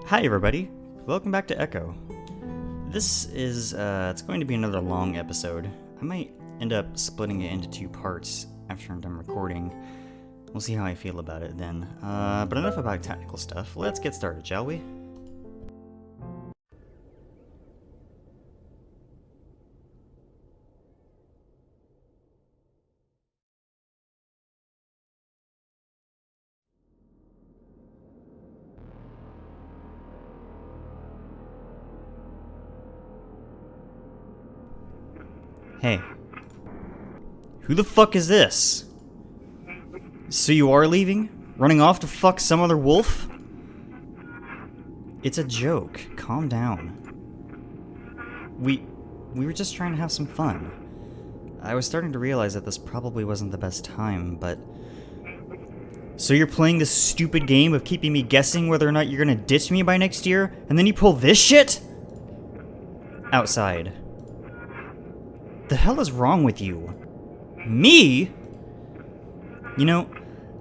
Hi everybody, welcome back to Echo. This is, it's going to be another long episode. I might end up splitting it into two parts after I'm done recording. We'll see how I feel about it then. But enough about technical stuff, let's get started, shall we? Hey. Who the fuck is this? So you are leaving? Running off to fuck some other wolf? It's a joke. Calm down. We were just trying to have some fun. I was starting to realize that this probably wasn't the best time, but... So you're playing this stupid game of keeping me guessing whether or not you're gonna ditch me by next year, and then you pull this shit? Outside. The hell is wrong with you? Me? You know,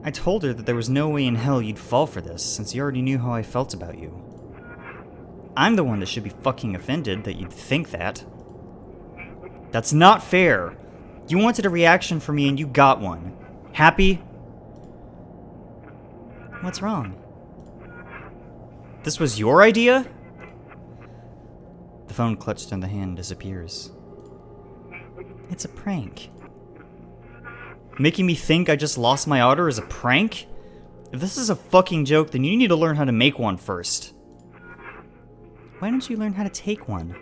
I told her that there was no way in hell you'd fall for this, since you already knew how I felt about you. I'm the one that should be fucking offended that you'd think that. That's not fair. You wanted a reaction from me and you got one. Happy? What's wrong? This was your idea? The phone clutched in the hand disappears. It's a prank. Making me think I just lost my otter is a prank? If this is a fucking joke, then you need to learn how to make one first. Why don't you learn how to take one?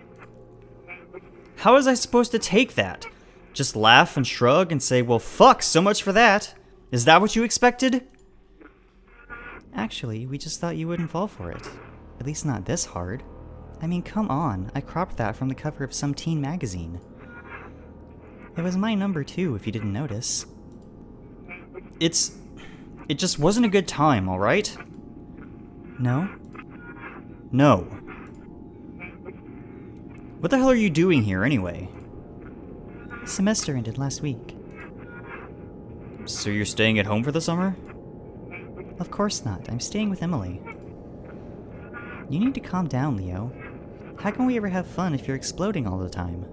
How was I supposed to take that? Just laugh and shrug and say, well, fuck, so much for that. Is that what you expected? Actually, we just thought you wouldn't fall for it. At least not this hard. I mean, come on, I cropped that from the cover of some teen magazine. It was my number too, if you didn't notice. It just wasn't a good time, alright? No? No. What the hell are you doing here, anyway? Semester ended last week. So you're staying at home for the summer? Of course not. I'm staying with Emily. You need to calm down, Leo. How can we ever have fun if you're exploding all the time?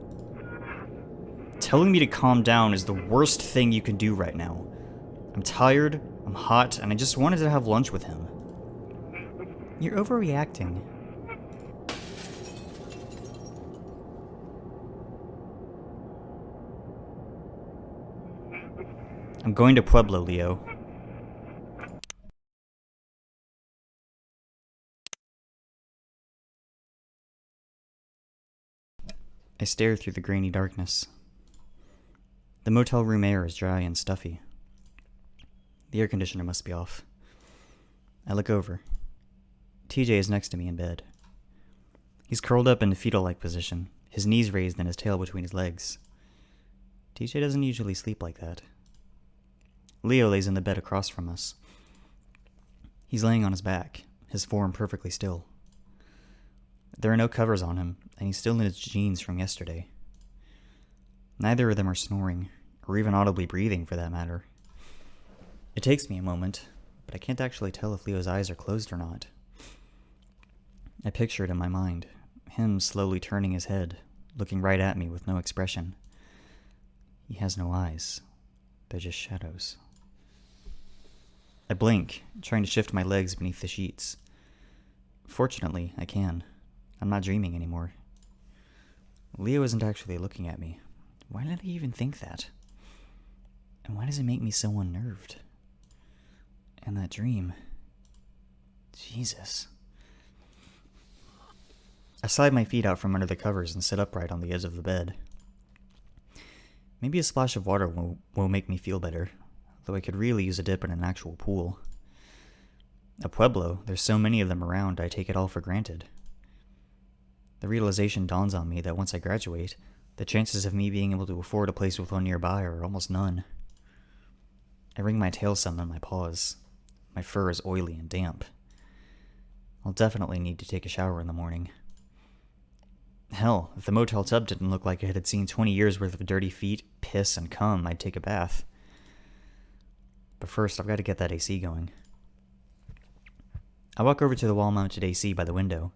Telling me to calm down is the worst thing you can do right now. I'm tired, I'm hot, and I just wanted to have lunch with him. You're overreacting. I'm going to Pueblo, Leo. I stare through the grainy darkness. The motel room air is dry and stuffy. The air conditioner must be off. I look over. TJ is next to me in bed. He's curled up in a fetal-like position, his knees raised and his tail between his legs. TJ doesn't usually sleep like that. Leo lays in the bed across from us. He's laying on his back, his form perfectly still. There are no covers on him, and he's still in his jeans from yesterday. Neither of them are snoring, or even audibly breathing for that matter. It takes me a moment, but I can't actually tell if Leo's eyes are closed or not. I picture it in my mind, him slowly turning his head, looking right at me with no expression. He has no eyes. They're just shadows. I blink, trying to shift my legs beneath the sheets. Fortunately, I can. I'm not dreaming anymore. Leo isn't actually looking at me. Why did I even think that? And why does it make me so unnerved? And that dream... Jesus. I slide my feet out from under the covers and sit upright on the edge of the bed. Maybe a splash of water will make me feel better, though I could really use a dip in an actual pool. At Pueblo, there's so many of them around I take it all for granted. The realization dawns on me that once I graduate, the chances of me being able to afford a place with one nearby are almost none. I wring my tail some in my paws. My fur is oily and damp. I'll definitely need to take a shower in the morning. Hell, if the motel tub didn't look like it had seen 20 years worth of dirty feet, piss, and cum, I'd take a bath. But first, I've got to get that AC going. I walk over to the wall-mounted AC by the window.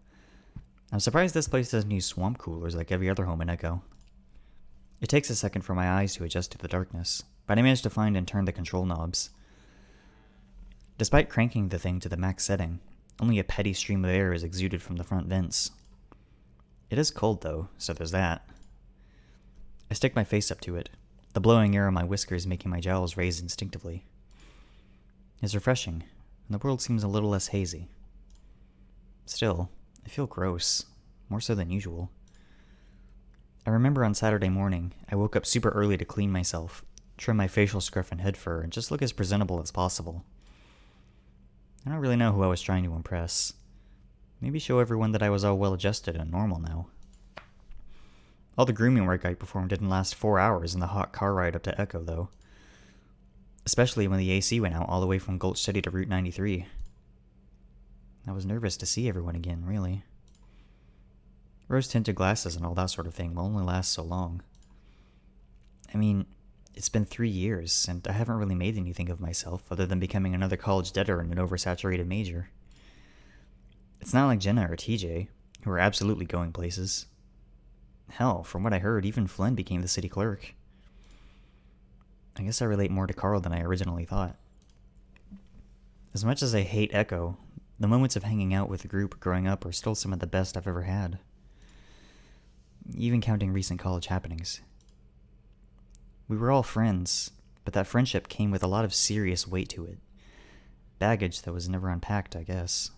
I'm surprised this place doesn't use swamp coolers like every other home in Echo. It takes a second for my eyes to adjust to the darkness, but I manage to find and turn the control knobs. Despite cranking the thing to the max setting, only a petty stream of air is exuded from the front vents. It is cold though, so there's that. I stick my face up to it, the blowing air on my whiskers making my jowls raise instinctively. It's refreshing, and the world seems a little less hazy. Still, I feel gross, more so than usual. I remember on Saturday morning, I woke up super early to clean myself, trim my facial scruff and head fur, and just look as presentable as possible. I don't really know who I was trying to impress. Maybe show everyone that I was all well-adjusted and normal now. All the grooming work I performed didn't last 4 hours in the hot car ride up to Echo, though. Especially when the AC went out all the way from Gulch City to Route 93. I was nervous to see everyone again, really. Rose-tinted glasses and all that sort of thing will only last so long. I mean, it's been 3 years, and I haven't really made anything of myself other than becoming another college debtor in an oversaturated major. It's not like Jenna or TJ, who are absolutely going places. Hell, from what I heard, even Flynn became the city clerk. I guess I relate more to Carl than I originally thought. As much as I hate Echo, the moments of hanging out with the group growing up are still some of the best I've ever had. Even counting recent college happenings. We were all friends, but that friendship came with a lot of serious weight to it. Baggage that was never unpacked, I guess.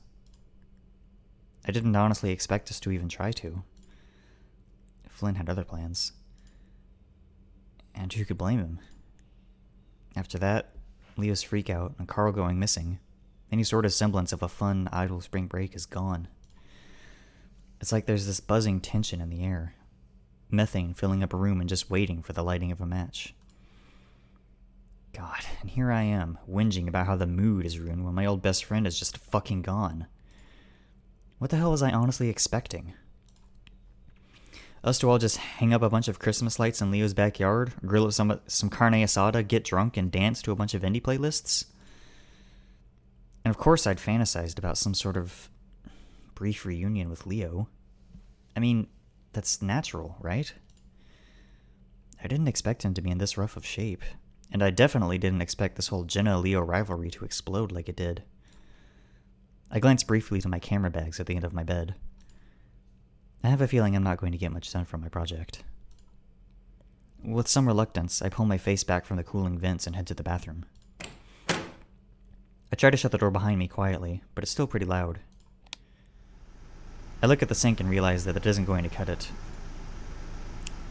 I didn't honestly expect us to even try to. Flynn had other plans. And who could blame him? After that, Leo's freakout and Carl going missing, any sort of semblance of a fun, idle spring break is gone. It's like there's this buzzing tension in the air. Methane filling up a room and just waiting for the lighting of a match. God, and here I am, whinging about how the mood is ruined when my old best friend is just fucking gone. What the hell was I honestly expecting? Us to all just hang up a bunch of Christmas lights in Leo's backyard, grill up some carne asada, get drunk, and dance to a bunch of indie playlists? And of course I'd fantasized about some sort of brief reunion with Leo. I mean, that's natural, right? I didn't expect him to be in this rough of shape, and I definitely didn't expect this whole Jenna-Leo rivalry to explode like it did. I glanced briefly to my camera bags at the end of my bed. I have a feeling I'm not going to get much done from my project. With some reluctance, I pull my face back from the cooling vents and head to the bathroom. I try to shut the door behind me quietly, but it's still pretty loud. I look at the sink and realize that it isn't going to cut it.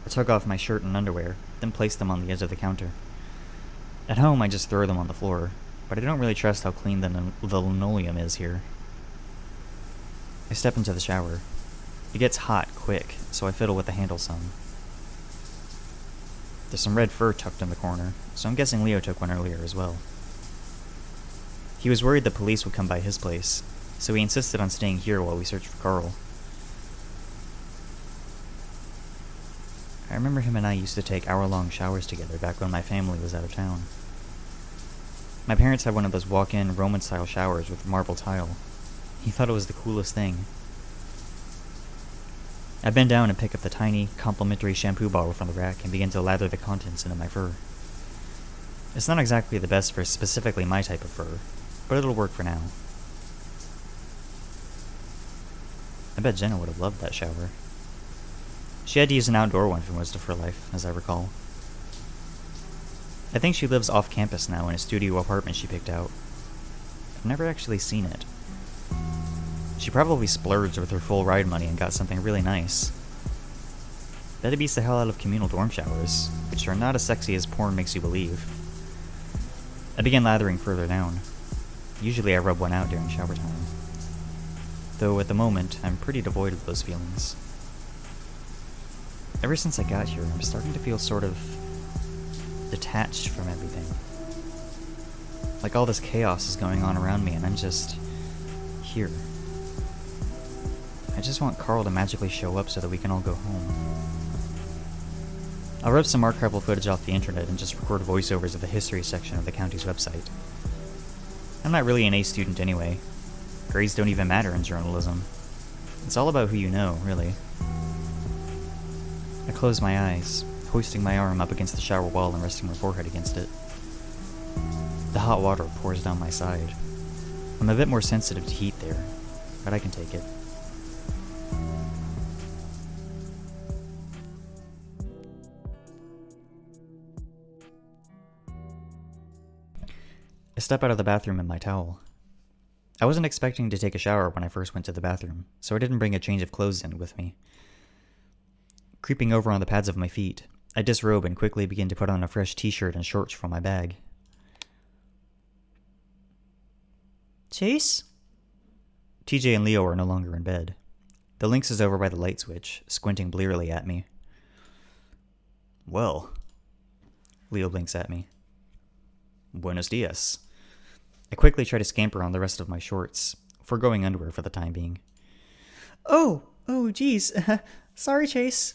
I took off my shirt and underwear, then placed them on the edge of the counter. At home, I just throw them on the floor, but I don't really trust how clean the linoleum is here. I step into the shower. It gets hot quick, so I fiddle with the handle some. There's some red fur tucked in the corner, so I'm guessing Leo took one earlier as well. He was worried the police would come by his place, so he insisted on staying here while we searched for Carl. I remember him and I used to take hour-long showers together back when my family was out of town. My parents had one of those walk-in Roman-style showers with marble tile. He thought it was the coolest thing. I bend down and pick up the tiny, complimentary shampoo bottle from the rack and begin to lather the contents into my fur. It's not exactly the best for specifically my type of fur, but it'll work for now. I bet Jenna would have loved that shower. She had to use an outdoor one for most of her life, as I recall. I think she lives off campus now in a studio apartment she picked out. I've never actually seen it. She probably splurged with her full ride money and got something really nice. Bet it beats the hell out of communal dorm showers, which are not as sexy as porn makes you believe. I began lathering further down. Usually I rub one out during shower time. Though at the moment, I'm pretty devoid of those feelings. Ever since I got here, I'm starting to feel sort of detached from everything. Like all this chaos is going on around me and I'm just here. I just want Carl to magically show up so that we can all go home. I'll rip some archival footage off the internet and just record voiceovers of the history section of the county's website. I'm not really an A student anyway. Grades don't even matter in journalism. It's all about who you know, really. I close my eyes, hoisting my arm up against the shower wall and resting my forehead against it. The hot water pours down my side. I'm a bit more sensitive to heat there, but I can take it. I step out of the bathroom in my towel. I wasn't expecting to take a shower when I first went to the bathroom, so I didn't bring a change of clothes in with me. Creeping over on the pads of my feet, I disrobe and quickly begin to put on a fresh t-shirt and shorts from my bag. Chase? TJ and Leo are no longer in bed. The Lynx is over by the light switch, squinting blearily at me. Well, Leo blinks at me. Buenos dias. I quickly try to scamper on the rest of my shorts, foregoing underwear for the time being. Oh, geez. Sorry, Chase.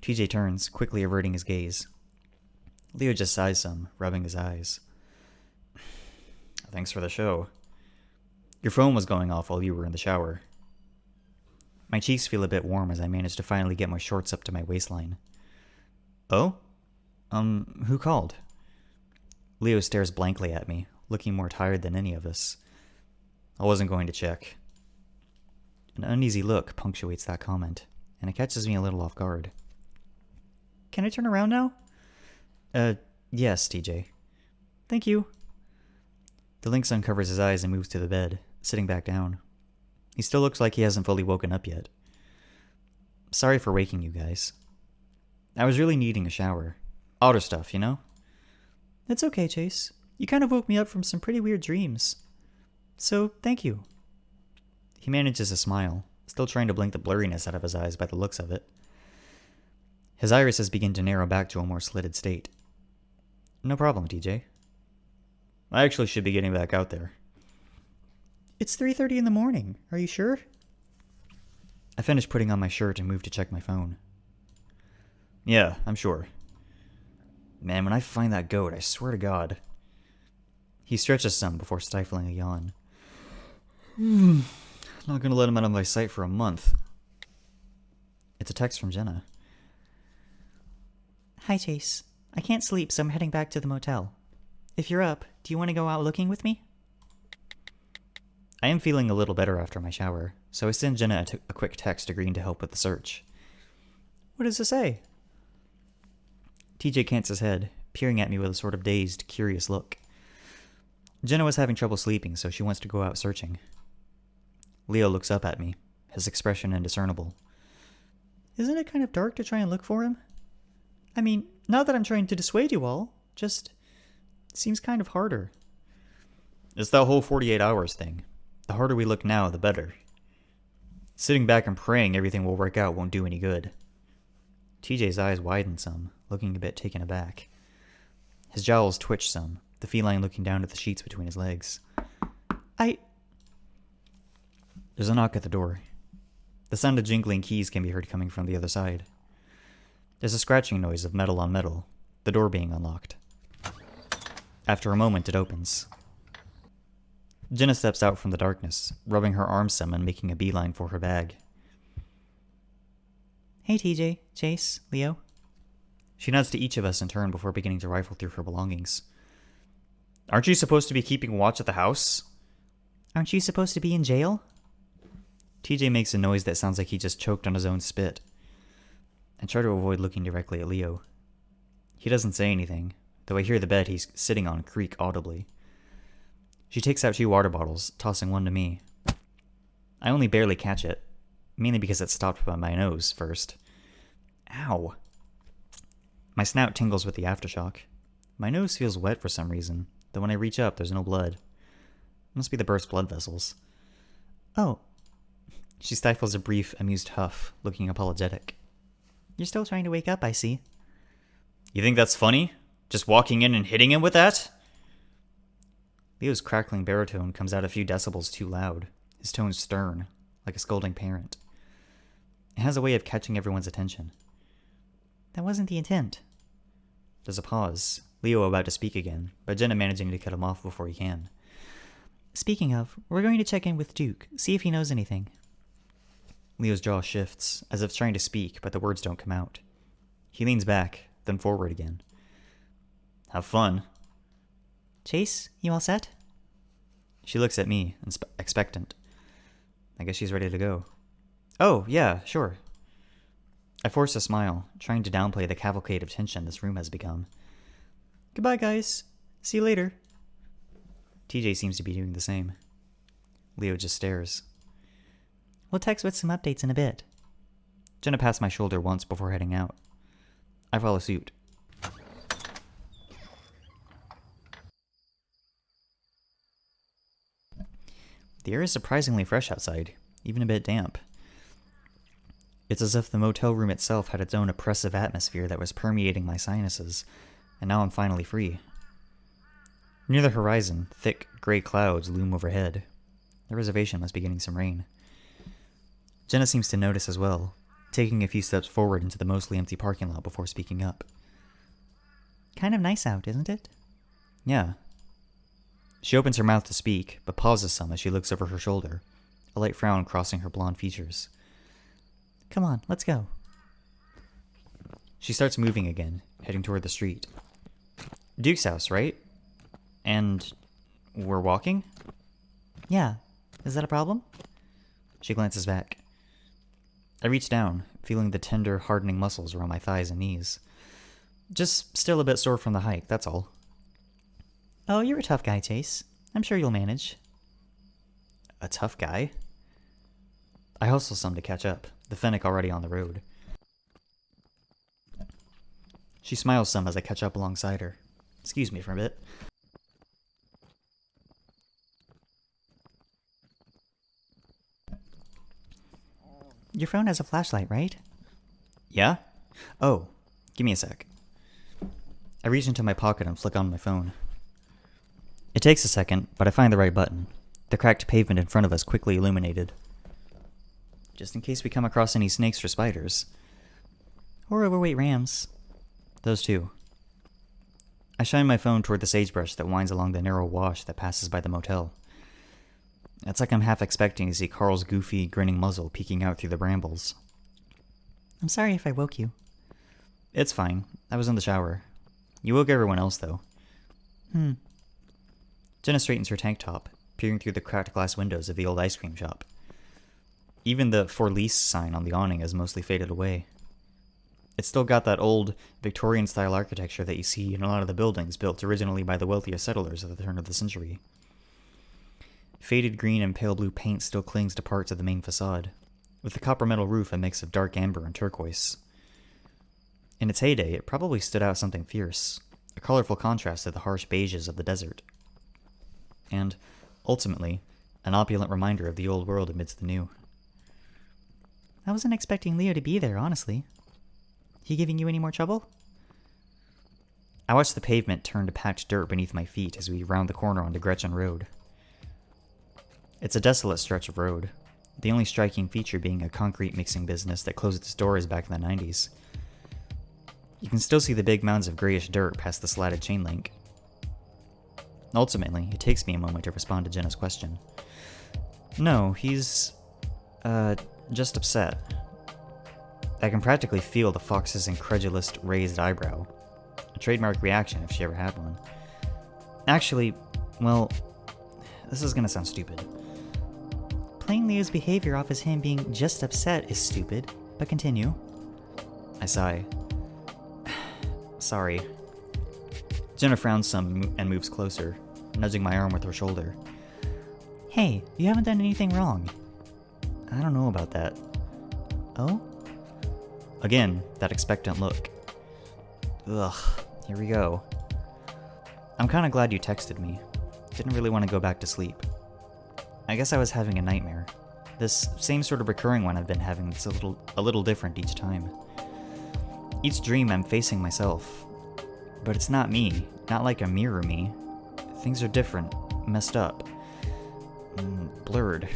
TJ turns, quickly averting his gaze. Leo just sighs some, rubbing his eyes. Thanks for the show. Your phone was going off while you were in the shower. My cheeks feel a bit warm as I manage to finally get my shorts up to my waistline. Oh? Who called? Leo stares blankly at me, looking more tired than any of us. I wasn't going to check. An uneasy look punctuates that comment, and it catches me a little off guard. Can I turn around now? Yes, TJ. Thank you. The Lynx uncovers his eyes and moves to the bed, sitting back down. He still looks like he hasn't fully woken up yet. Sorry for waking you guys. I was really needing a shower. Otter stuff, you know? It's okay, Chase. You kind of woke me up from some pretty weird dreams. So, thank you. He manages a smile, still trying to blink the blurriness out of his eyes by the looks of it. His irises begin to narrow back to a more slitted state. No problem, TJ. I actually should be getting back out there. It's 3:30 in the morning. Are you sure? I finish putting on my shirt and move to check my phone. Yeah, I'm sure. Man, when I find that goat, I swear to God. He stretches some before stifling a yawn. Not gonna let him out of my sight for a month. It's a text from Jenna. Hi, Chase. I can't sleep, so I'm heading back to the motel. If you're up, do you want to go out looking with me? I am feeling a little better after my shower, so I send Jenna a quick text agreeing to help with the search. What does it say? TJ cants his head, peering at me with a sort of dazed, curious look. Jenna was having trouble sleeping, so she wants to go out searching. Leo looks up at me, his expression indiscernible. Isn't it kind of dark to try and look for him? I mean, not that I'm trying to dissuade you all, just seems kind of harder. It's that whole 48 hours thing. The harder we look now, the better. Sitting back and praying everything will work out won't do any good. TJ's eyes widen some, looking a bit taken aback. His jowls twitch some, the feline looking down at the sheets between his legs. There's a knock at the door. The sound of jingling keys can be heard coming from the other side. There's a scratching noise of metal on metal, the door being unlocked. After a moment, it opens. Jenna steps out from the darkness, rubbing her arms some and making a beeline for her bag. Hey, TJ, Chase, Leo. She nods to each of us in turn before beginning to rifle through her belongings. Aren't you supposed to be keeping watch at the house? Aren't you supposed to be in jail? TJ makes a noise that sounds like he just choked on his own spit. I try to avoid looking directly at Leo. He doesn't say anything, though I hear the bed he's sitting on creak audibly. She takes out 2 water bottles, tossing one to me. I only barely catch it, mainly because it stopped by my nose first. Ow. My snout tingles with the aftershock. My nose feels wet for some reason, though when I reach up, there's no blood. Must be the burst blood vessels. Oh. She stifles a brief, amused huff, looking apologetic. You're still trying to wake up, I see. You think that's funny? Just walking in and hitting him with that? Leo's crackling baritone comes out a few decibels too loud, his tone stern, like a scolding parent. It has a way of catching everyone's attention. That wasn't the intent. There's a pause, Leo about to speak again, but Jenna managing to cut him off before he can. Speaking of, we're going to check in with Duke, see if he knows anything. Leo's jaw shifts, as if trying to speak, but the words don't come out. He leans back, then forward again. Have fun. Chase, you all set? She looks at me, expectant. I guess she's ready to go. Oh, yeah, sure. I force a smile, trying to downplay the cavalcade of tension this room has become. Goodbye, guys. See you later. TJ seems to be doing the same. Leo just stares. We'll text with some updates in a bit. Jenna passed my shoulder once before heading out. I follow suit. The air is surprisingly fresh outside, even a bit damp. It's as if the motel room itself had its own oppressive atmosphere that was permeating my sinuses, and now I'm finally free. Near the horizon, thick, gray clouds loom overhead. The reservation must be getting some rain. Jenna seems to notice as well, taking a few steps forward into the mostly empty parking lot before speaking up. Kind of nice out, isn't it? Yeah. She opens her mouth to speak, but pauses some as she looks over her shoulder, a light frown crossing her blonde features. Come on, let's go. She starts moving again, heading toward the street. Duke's house, right? And we're walking? Yeah. Is that a problem? She glances back. I reach down, feeling the tender, hardening muscles around my thighs and knees. Just still a bit sore from the hike, that's all. Oh, you're a tough guy, Chase. I'm sure you'll manage. A tough guy? I hustle some to catch up, the Fennec already on the road. She smiles some as I catch up alongside her. Excuse me for a bit. Your phone has a flashlight, right? Yeah? Oh, give me a sec. I reach into my pocket and flick on my phone. It takes a second, but I find the right button. The cracked pavement in front of us quickly illuminated. Just in case we come across any snakes or spiders. Or overweight rams. Those two. I shine my phone toward the sagebrush that winds along the narrow wash that passes by the motel. It's like I'm half expecting to see Carl's goofy, grinning muzzle peeking out through the brambles. I'm sorry if I woke you. It's fine. I was in the shower. You woke everyone else, though. Jenna straightens her tank top, peering through the cracked glass windows of the old ice cream shop. Even the for lease sign on the awning has mostly faded away. It's still got that old, Victorian-style architecture that you see in a lot of the buildings built originally by the wealthier settlers at the turn of the century. Faded green and pale blue paint still clings to parts of the main facade, with the copper metal roof a mix of dark amber and turquoise. In its heyday, it probably stood out something fierce, a colorful contrast to the harsh beiges of the desert. And, ultimately, an opulent reminder of the old world amidst the new. I wasn't expecting Leo to be there, honestly. He giving you any more trouble? I watch the pavement turn to packed dirt beneath my feet as we round the corner onto Gretchen Road. It's a desolate stretch of road, the only striking feature being a concrete mixing business that closed its doors back in the 90s. You can still see the big mounds of grayish dirt past the slatted chain link. Ultimately, it takes me a moment to respond to Jenna's question. No, he's, just upset. I can practically feel the fox's incredulous raised eyebrow. A trademark reaction if she ever had one. Actually, well, this is gonna sound stupid. Playing Leo's behavior off as him being just upset is stupid, but continue. I sigh. Sorry. Jenna frowns some and moves closer, nudging my arm with her shoulder. Hey, you haven't done anything wrong. I don't know about that. Oh? Again, that expectant look. Ugh, here we go. I'm kinda glad you texted me. Didn't really want to go back to sleep. I guess I was having a nightmare. This same sort of recurring one I've been having that's a little different each time. Each dream I'm facing myself. But it's not me, not like a mirror me. Things are different, messed up, blurred.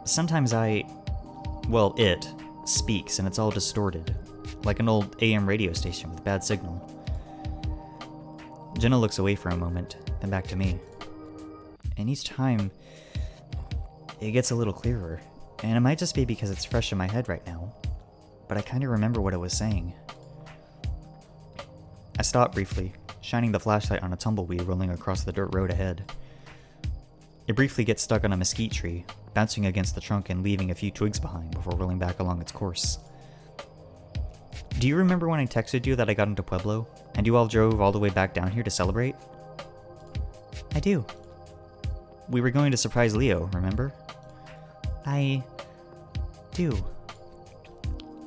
Sometimes it speaks and it's all distorted, like an old AM radio station with bad signal. Jenna looks away for a moment, then back to me. and each time, it gets a little clearer. And it might just be because it's fresh in my head right now, but I kind of remember what it was saying. I stop briefly, shining the flashlight on a tumbleweed rolling across the dirt road ahead. It briefly gets stuck on a mesquite tree, bouncing against the trunk and leaving a few twigs behind before rolling back along its course. Do you remember when I texted you that I got into Pueblo, and you all drove all the way back down here to celebrate? I do. We were going to surprise Leo, remember? I do.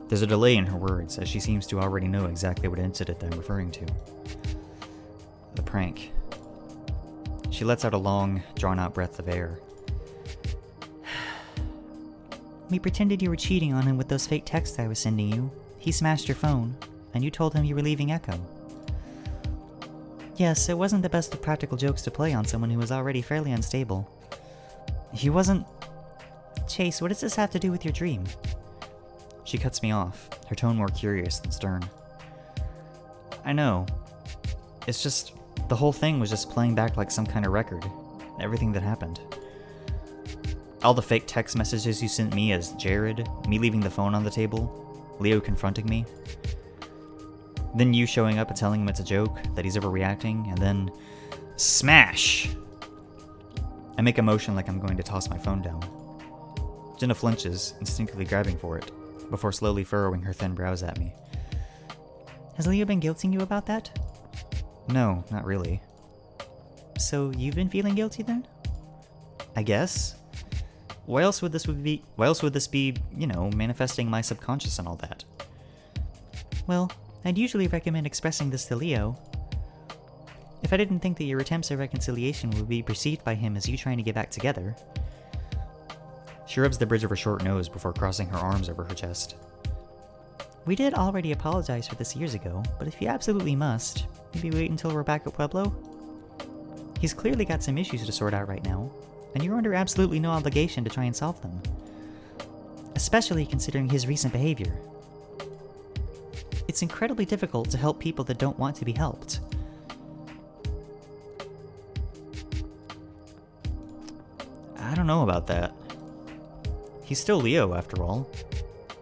There's a delay in her words, as she seems to already know exactly what incident I'm referring to. The prank. She lets out a long, drawn-out breath of air. We pretended you were cheating on him with those fake texts I was sending you. He smashed your phone, and you told him you were leaving Echo. Yes, it wasn't the best of practical jokes to play on someone who was already fairly unstable. He wasn't... Chase, what does this have to do with your dream? She cuts me off, her tone more curious than stern. I know. It's just... the whole thing was just playing back like some kind of record. Everything that happened. All the fake text messages you sent me as Jared, me leaving the phone on the table, Leo confronting me. Then you showing up and telling him it's a joke, that he's overreacting, and then... Smash! I make a motion like I'm going to toss my phone down. Jenna flinches, instinctively grabbing for it, before slowly furrowing her thin brows at me. Has Leo been guilting you about that? No, not really. So you've been feeling guilty then? I guess. Why else would this be, manifesting my subconscious and all that? Well, I'd usually recommend expressing this to Leo. If I didn't think that your attempts at reconciliation would be perceived by him as you trying to get back together. She rubs the bridge of her short nose before crossing her arms over her chest. We did already apologize for this years ago, but if you absolutely must, maybe wait until we're back at Pueblo? He's clearly got some issues to sort out right now, and you're under absolutely no obligation to try and solve them. Especially considering his recent behavior. It's incredibly difficult to help people that don't want to be helped. I don't know about that. He's still Leo, after all.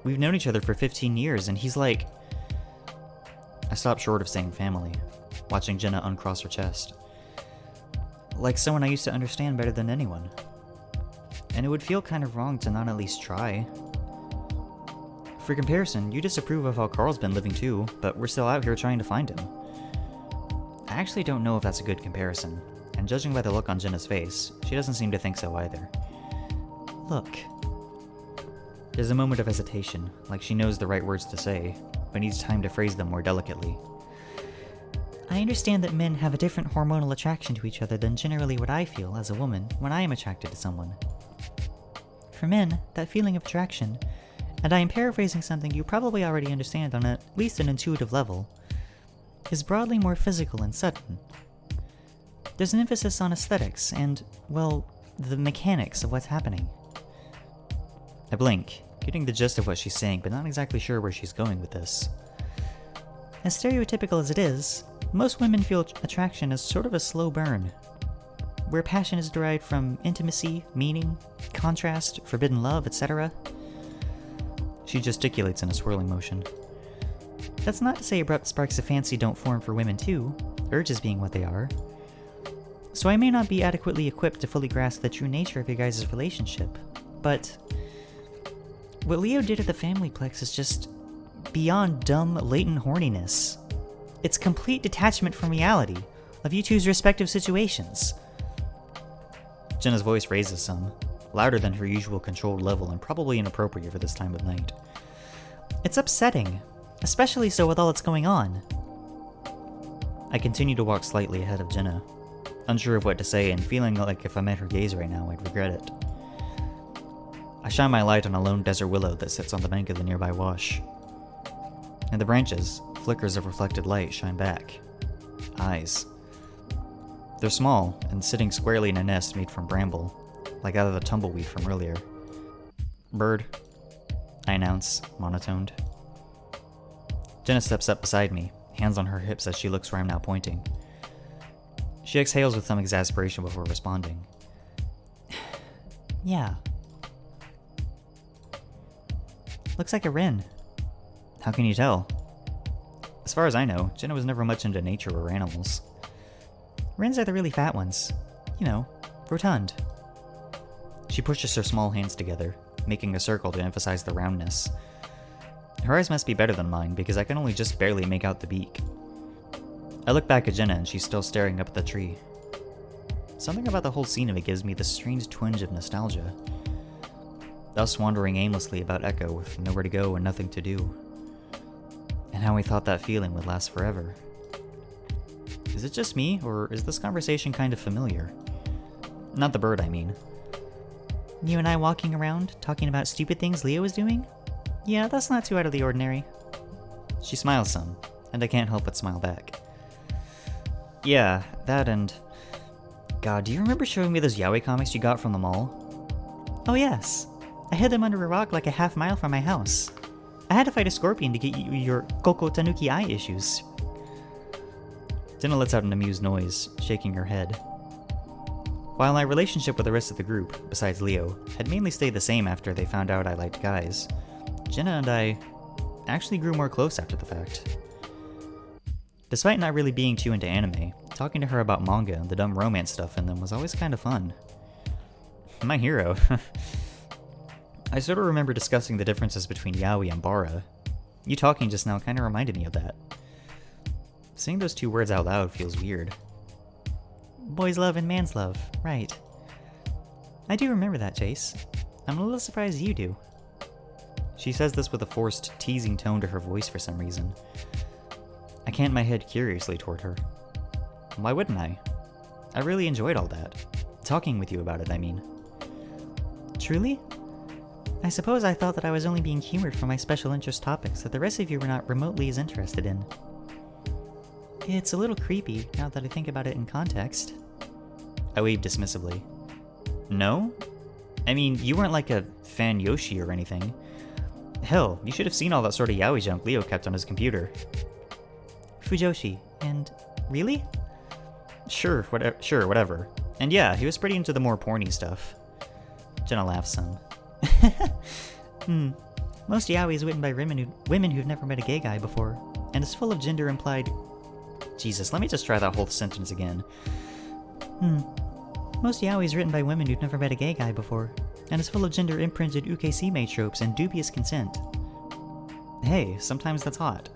We've known each other for 15 years, and he's like... I stopped short of saying family, watching Jenna uncross her chest. Like someone I used to understand better than anyone. And it would feel kind of wrong to not at least try. For comparison, you disapprove of how Carl's been living too, but we're still out here trying to find him. I actually don't know if that's a good comparison, and judging by the look on Jenna's face, she doesn't seem to think so either. Look. There's a moment of hesitation, like she knows the right words to say, but needs time to phrase them more delicately. I understand that men have a different hormonal attraction to each other than generally what I feel as a woman when I am attracted to someone. For men, that feeling of attraction, and I am paraphrasing something you probably already understand on at least an intuitive level, is broadly more physical and sudden. There's an emphasis on aesthetics and, well, the mechanics of what's happening. I blink, getting the gist of what she's saying, but not exactly sure where she's going with this. As stereotypical as it is, most women feel attraction as sort of a slow burn, where passion is derived from intimacy, meaning, contrast, forbidden love, etc. She gesticulates in a swirling motion. That's not to say abrupt sparks of fancy don't form for women too, urges being what they are. So I may not be adequately equipped to fully grasp the true nature of your guys' relationship, but... what Leo did at the Familyplex is just beyond dumb, latent horniness. It's complete detachment from reality of you two's respective situations. Jenna's voice raises some, louder than her usual controlled level and probably inappropriate for this time of night. It's upsetting, especially so with all that's going on. I continue to walk slightly ahead of Jenna, unsure of what to say and feeling like if I met her gaze right now I'd regret it. I shine my light on a lone desert willow that sits on the bank of the nearby wash. In the branches, flickers of reflected light shine back. Eyes. They're small and sitting squarely in a nest made from bramble, like out of the tumbleweed from earlier. Bird, I announce, monotoned. Jenna steps up beside me, hands on her hips as she looks where I'm now pointing. She exhales with some exasperation before responding. Yeah. Looks like a wren. How can you tell? As far as I know, Jenna was never much into nature or animals. Wrens are the really fat ones. You know, rotund. She pushes her small hands together, making a circle to emphasize the roundness. Her eyes must be better than mine, because I can only just barely make out the beak. I look back at Jenna and she's still staring up at the tree. Something about the whole scene of it gives me this strange twinge of nostalgia. Us wandering aimlessly about Echo with nowhere to go and nothing to do. And how we thought that feeling would last forever. Is it just me, or is this conversation kind of familiar? Not the bird, I mean. You and I walking around, talking about stupid things Leo was doing? Yeah, that's not too out of the ordinary. She smiles some, and I can't help but smile back. Yeah, that and... God, do you remember showing me those yaoi comics you got from the mall? Oh yes. I hid them under a rock like a half mile from my house. I had to fight a scorpion to get you your Koko Tanuki eye issues. Jenna lets out an amused noise, shaking her head. While my relationship with the rest of the group, besides Leo, had mainly stayed the same after they found out I liked guys, Jenna and I actually grew more close after the fact. Despite not really being too into anime, talking to her about manga and the dumb romance stuff in them was always kind of fun. My hero. I sort of remember discussing the differences between yaoi and bara. You talking just now kind of reminded me of that. Saying those two words out loud feels weird. Boys love and man's love, right. I do remember that, Chase. I'm a little surprised you do. She says this with a forced, teasing tone to her voice for some reason. I cant my head curiously toward her. Why wouldn't I? I really enjoyed all that. Talking with you about it, I mean. Truly? I suppose I thought that I was only being humored for my special interest topics that the rest of you were not remotely as interested in. It's a little creepy, now that I think about it in context. I waved dismissively. No? I mean, you weren't like a fan Yoshi or anything. Hell, you should have seen all that sort of yaoi junk Leo kept on his computer. Fujoshi, and... really? Sure, whatever. And yeah, he was pretty into the more porny stuff. Jenna laughs some. Most yaoi is written by women who've never met a gay guy before, and is full of gender-implied... Jesus, let me just try that whole sentence again. Most yaoi is written by women who've never met a gay guy before, and is full of gender-imprinted ukesime tropes and dubious consent. Hey, sometimes that's hot.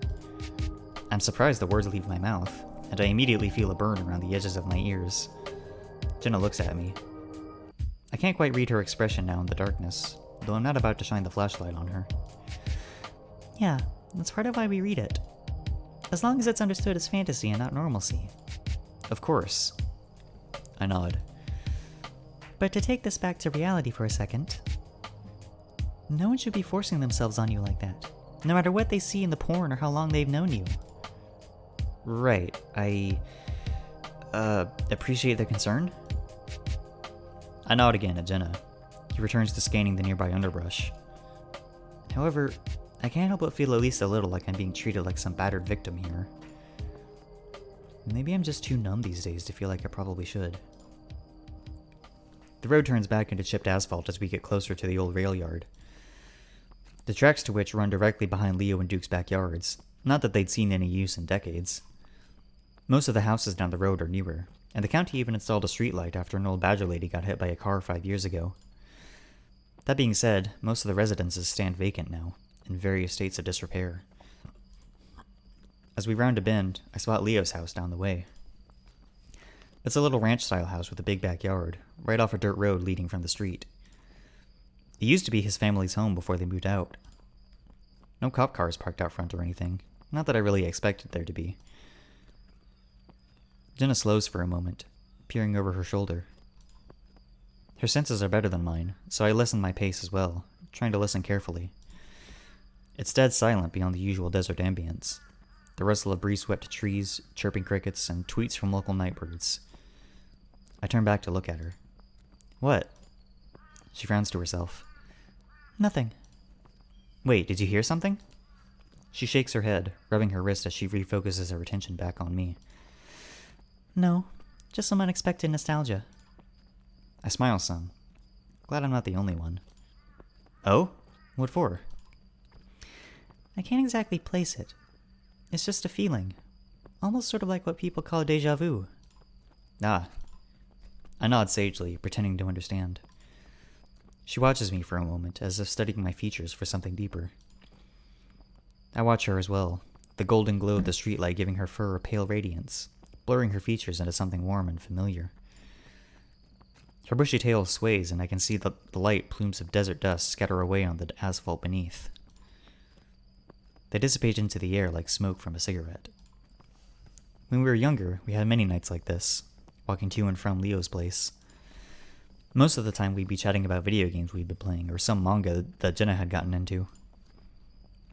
I'm surprised the words leave my mouth, and I immediately feel a burn around the edges of my ears. Jenna looks at me. I can't quite read her expression now in the darkness, though I'm not about to shine the flashlight on her. Yeah, that's part of why we read it. As long as it's understood as fantasy and not normalcy. Of course. I nod. But to take this back to reality for a second, no one should be forcing themselves on you like that, no matter what they see in the porn or how long they've known you. Right, I appreciate the concern? I nod again at Jenna. He returns to scanning the nearby underbrush. However, I can't help but feel at least a little like I'm being treated like some battered victim here. Maybe I'm just too numb these days to feel like I probably should. The road turns back into chipped asphalt as we get closer to the old rail yard. The tracks to which run directly behind Leo and Duke's backyards, not that they'd seen any use in decades. Most of the houses down the road are newer, and the county even installed a streetlight after an old badger lady got hit by a car 5 years ago. That being said, most of the residences stand vacant now, in various states of disrepair. As we round a bend, I spot Leo's house down the way. It's a little ranch-style house with a big backyard, right off a dirt road leading from the street. It used to be his family's home before they moved out. No cop cars parked out front or anything, not that I really expected there to be. Jenna slows for a moment, peering over her shoulder. Her senses are better than mine, so I lessen my pace as well, trying to listen carefully. It's dead silent beyond the usual desert ambience. The rustle of breeze-swept trees, chirping crickets, and tweets from local nightbirds. I turn back to look at her. What? She frowns to herself. Nothing. Wait, did you hear something? She shakes her head, rubbing her wrist as she refocuses her attention back on me. No, just some unexpected nostalgia. I smile some. Glad I'm not the only one. Oh? What for? I can't exactly place it. It's just a feeling. Almost sort of like what people call deja vu. Ah. I nod sagely, pretending to understand. She watches me for a moment, as if studying my features for something deeper. I watch her as well, the golden glow of the streetlight giving her fur a pale radiance, blurring her features into something warm and familiar. Her bushy tail sways, and I can see the light plumes of desert dust scatter away on the asphalt beneath. They dissipate into the air like smoke from a cigarette. When we were younger, we had many nights like this, walking to and from Leo's place. Most of the time we'd be chatting about video games we'd been playing, or some manga that Jenna had gotten into.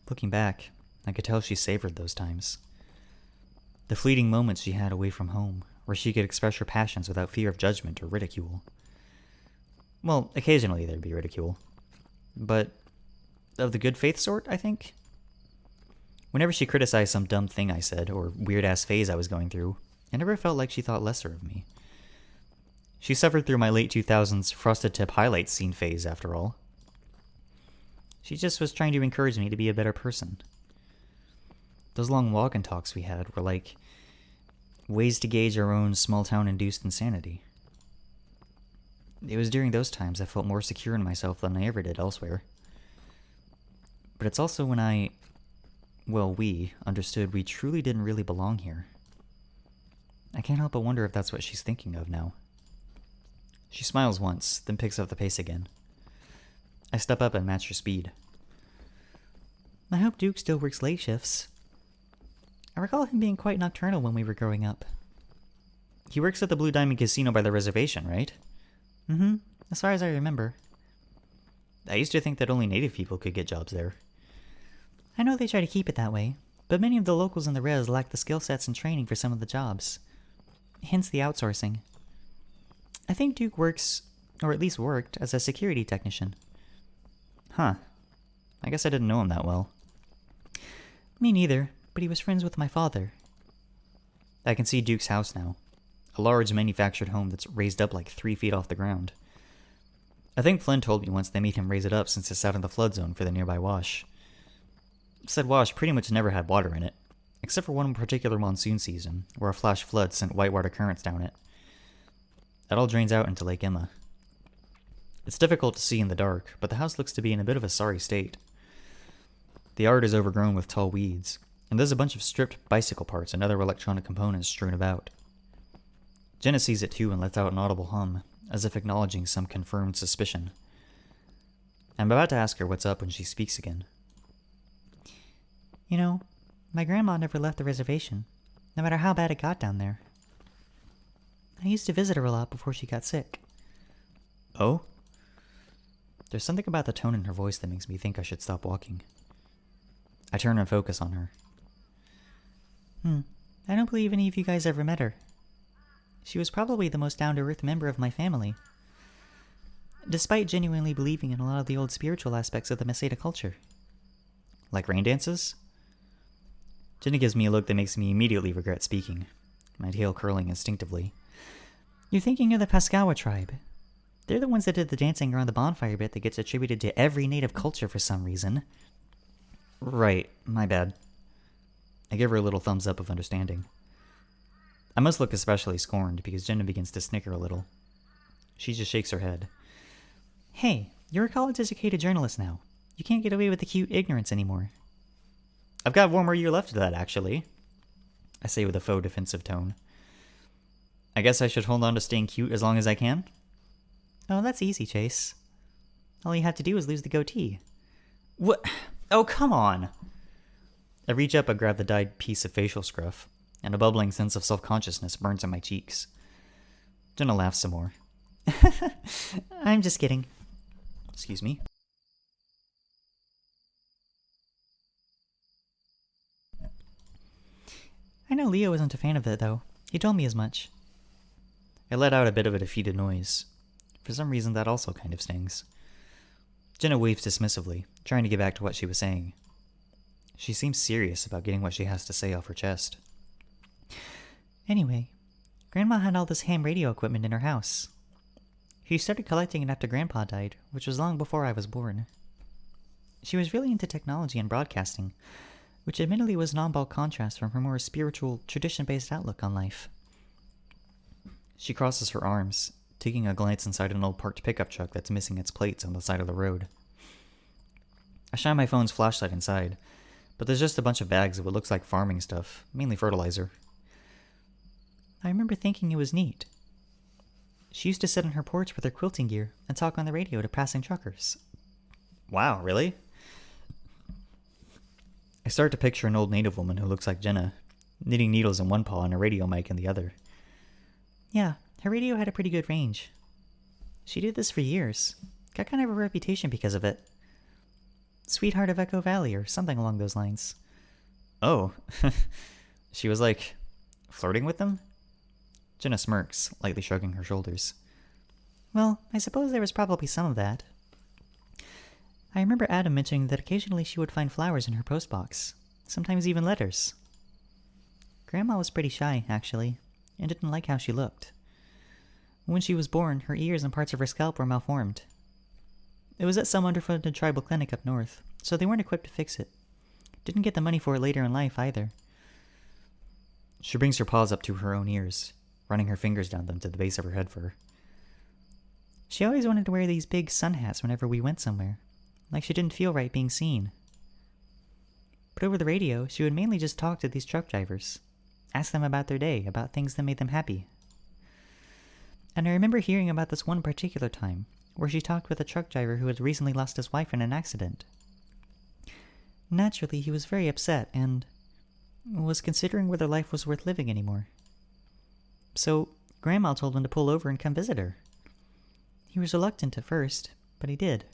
Looking back, I could tell she savored those times. The fleeting moments she had away from home, where she could express her passions without fear of judgment or ridicule. Well, occasionally there'd be ridicule. But of the good faith sort, I think? Whenever she criticized some dumb thing I said, or weird-ass phase I was going through, I never felt like she thought lesser of me. She suffered through my late 2000s frosted tip highlights scene phase, after all. She just was trying to encourage me to be a better person. Those long walk and talks we had were like ways to gauge our own small-town-induced insanity. It was during those times I felt more secure in myself than I ever did elsewhere. But it's also when we understood we truly didn't really belong here. I can't help but wonder if that's what she's thinking of now. She smiles once, then picks up the pace again. I step up and match her speed. I hope Duke still works late shifts. I recall him being quite nocturnal when we were growing up. He works at the Blue Diamond Casino by the reservation, right? Mm-hmm, as far as I remember. I used to think that only native people could get jobs there. I know they try to keep it that way, but many of the locals in the res lack the skill sets and training for some of the jobs. Hence the outsourcing. I think Duke works, or at least worked, as a security technician. Huh. I guess I didn't know him that well. Me neither, but he was friends with my father. I can see Duke's house now. A large manufactured home that's raised up like 3 feet off the ground. I think Flynn told me once they made him raise it up since it's out in the flood zone for the nearby wash. Said wash pretty much never had water in it, except for one particular monsoon season, where a flash flood sent whitewater currents down it. It all drains out into Lake Emma. It's difficult to see in the dark, but the house looks to be in a bit of a sorry state. The yard is overgrown with tall weeds, and there's a bunch of stripped bicycle parts and other electronic components strewn about. Jenna sees it too and lets out an audible hum, as if acknowledging some confirmed suspicion. I'm about to ask her what's up when she speaks again. You know, my grandma never left the reservation, no matter how bad it got down there. I used to visit her a lot before she got sick. Oh? There's something about the tone in her voice that makes me think I should stop walking. I turn and focus on her. I don't believe any of you guys ever met her. She was probably the most down-to-earth member of my family, despite genuinely believing in a lot of the old spiritual aspects of the Meseta culture. Like rain dances? Jenna gives me a look that makes me immediately regret speaking, my tail curling instinctively. You're thinking of the Pascawa tribe. They're the ones that did the dancing around the bonfire bit that gets attributed to every native culture for some reason. Right, my bad. I give her a little thumbs up of understanding. I must look especially scorned because Jenna begins to snicker a little. She just shakes her head. Hey, you're a college-educated journalist now. You can't get away with the cute ignorance anymore. I've got one more year left of that, actually, I say with a faux defensive tone. I guess I should hold on to staying cute as long as I can? Oh, that's easy, Chase. All you have to do is lose the goatee. What? Oh, come on! I reach up and grab the dyed piece of facial scruff, and a bubbling sense of self-consciousness burns in my cheeks. Jenna laughs some more. I'm just kidding. Excuse me? I know Leo isn't a fan of it, though. He told me as much. I let out a bit of a defeated noise. For some reason, that also kind of stings. Jenna waves dismissively, trying to get back to what she was saying. She seems serious about getting what she has to say off her chest. Anyway, Grandma had all this ham radio equipment in her house. He started collecting it after Grandpa died, which was long before I was born. She was really into technology and broadcasting, which admittedly was an oddball contrast from her more spiritual, tradition-based outlook on life. She crosses her arms, taking a glance inside an old parked pickup truck that's missing its plates on the side of the road. I shine my phone's flashlight inside, but there's just a bunch of bags of what looks like farming stuff, mainly fertilizer. I remember thinking it was neat. She used to sit on her porch with her quilting gear and talk on the radio to passing truckers. Wow, really? I start to picture an old native woman who looks like Jenna, knitting needles in one paw and a radio mic in the other. Yeah, her radio had a pretty good range. She did this for years. Got kind of a reputation because of it. Sweetheart of Echo Valley or something along those lines. Oh, she was like, flirting with them? Jenna smirks, lightly shrugging her shoulders. Well, I suppose there was probably some of that. I remember Adam mentioning that occasionally she would find flowers in her postbox, sometimes even letters. Grandma was pretty shy, actually, and didn't like how she looked. When she was born, her ears and parts of her scalp were malformed. It was at some underfunded tribal clinic up north, so they weren't equipped to fix it. Didn't get the money for it later in life, either. She brings her paws up to her own ears, running her fingers down them to the base of her head fur. She always wanted to wear these big sun hats whenever we went somewhere, like she didn't feel right being seen. But over the radio, she would mainly just talk to these truck drivers, ask them about their day, about things that made them happy. And I remember hearing about this one particular time, where she talked with a truck driver who had recently lost his wife in an accident. Naturally, he was very upset and was considering whether life was worth living anymore. So, Grandma told him to pull over and come visit her. He was reluctant at first, but he did.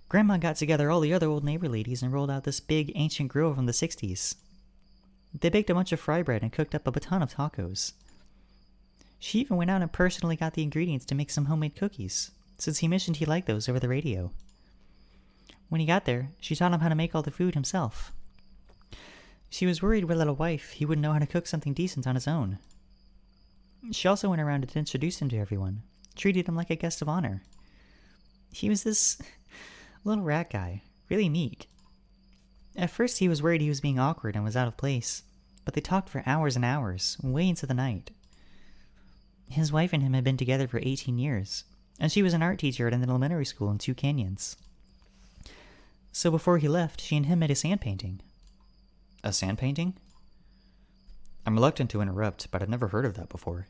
Grandma got together all the other old neighbor ladies and rolled out this big ancient grill from the 60s. They baked a bunch of fry bread and cooked up a ton of tacos. She even went out and personally got the ingredients to make some homemade cookies, since he mentioned he liked those over the radio. When he got there, she taught him how to make all the food himself. She was worried without a wife he wouldn't know how to cook something decent on his own. She also went around and introduced him to everyone, treated him like a guest of honor. He was this little rat guy, really meek. At first he was worried he was being awkward and was out of place, but they talked for hours and hours, way into the night. His wife and him had been together for 18 years, and she was an art teacher at an elementary school in Two Canyons. So before he left, she and him made a sand painting. A sand painting? I'm reluctant to interrupt, but I've never heard of that before.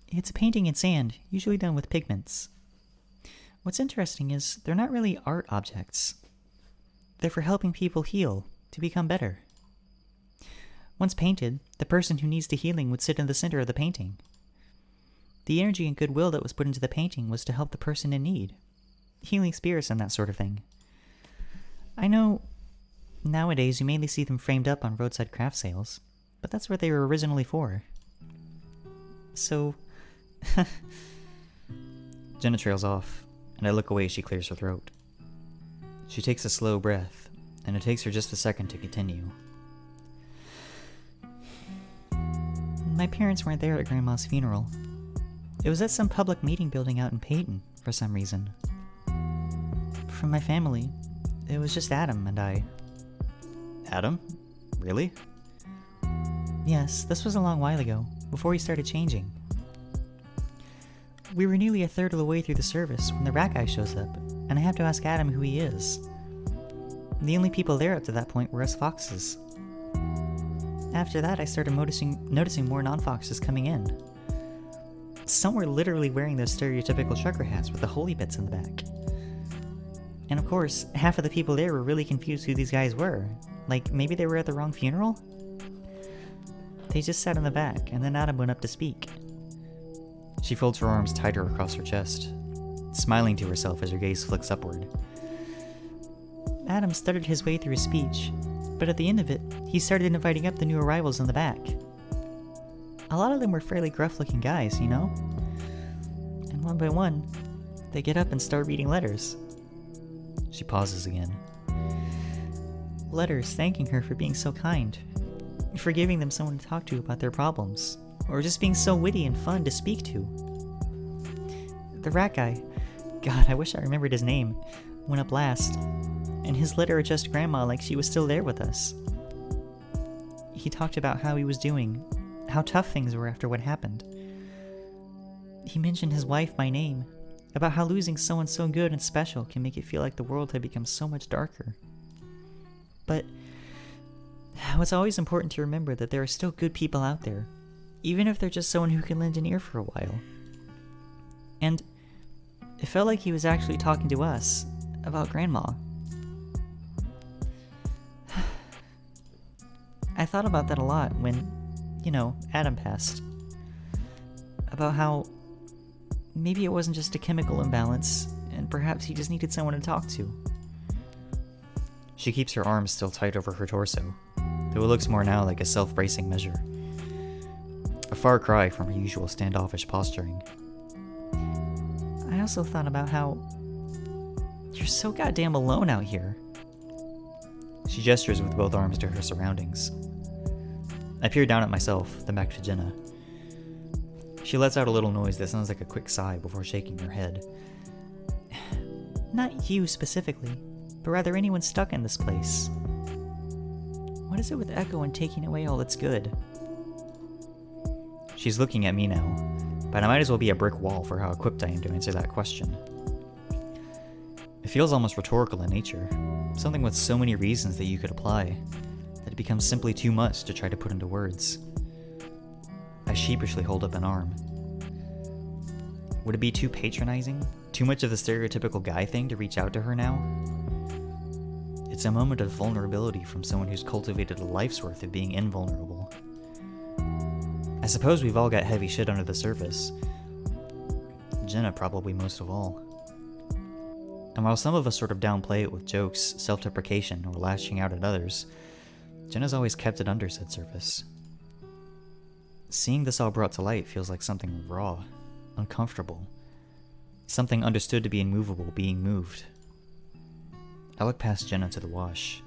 It's a painting in sand, usually done with pigments. What's interesting is they're not really art objects. They're for helping people heal, to become better. Once painted, the person who needs the healing would sit in the center of the painting. The energy and goodwill that was put into the painting was to help the person in need, healing spirits and that sort of thing. I know nowadays you mainly see them framed up on roadside craft sales, but that's what they were originally for. So... Jenna trails off, and I look away as she clears her throat. She takes a slow breath, and it takes her just a second to continue. My parents weren't there at Grandma's funeral. It was at some public meeting building out in Peyton, for some reason. From my family, it was just Adam and I. Adam? Really? Yes, this was a long while ago, before he started changing. We were nearly a third of the way through the service when the rat guy shows up, and I have to ask Adam who he is. The only people there up to that point were us foxes. After that, I started noticing more non-foxes coming in. Some were literally wearing those stereotypical trucker hats with the holy bits in the back. And of course, half of the people there were really confused who these guys were. Like, maybe they were at the wrong funeral? They just sat in the back, and then Adam went up to speak. She folds her arms tighter across her chest, smiling to herself as her gaze flicks upward. Adam stuttered his way through his speech, but at the end of it, he started inviting up the new arrivals in the back. A lot of them were fairly gruff-looking guys, you know? And one by one, they get up and start reading letters. She pauses again. Letters thanking her for being so kind, for giving them someone to talk to about their problems, or just being so witty and fun to speak to. The rat guy, God, I wish I remembered his name, went up last, and his letter addressed Grandma like she was still there with us. He talked about how he was doing, how tough things were after what happened. He mentioned his wife by name, about how losing someone so good and special can make it feel like the world had become so much darker. But it's always important to remember that there are still good people out there, even if they're just someone who can lend an ear for a while. And it felt like he was actually talking to us about Grandma. I thought about that a lot when, Adam passed. About how maybe it wasn't just a chemical imbalance, and perhaps he just needed someone to talk to. She keeps her arms still tight over her torso, though it looks more now like a self-bracing measure. A far cry from her usual standoffish posturing. I also thought about how you're so goddamn alone out here. She gestures with both arms to her surroundings. I peer down at myself, then back to Jenna. She lets out a little noise that sounds like a quick sigh before shaking her head. Not you specifically, but rather anyone stuck in this place. What is it with Echo and taking away all that's good? She's looking at me now, but I might as well be a brick wall for how equipped I am to answer that question. It feels almost rhetorical in nature, something with so many reasons that you could apply, that it becomes simply too much to try to put into words. I sheepishly hold up an arm. Would it be too patronizing? Too much of the stereotypical guy thing to reach out to her now? It's a moment of vulnerability from someone who's cultivated a life's worth of being invulnerable. I suppose we've all got heavy shit under the surface. Jenna probably most of all. And while some of us sort of downplay it with jokes, self-deprecation, or lashing out at others, Jenna's always kept it under said surface. Seeing this all brought to light feels like something raw, uncomfortable. Something understood to be immovable being moved. I look past Jenna to the wash.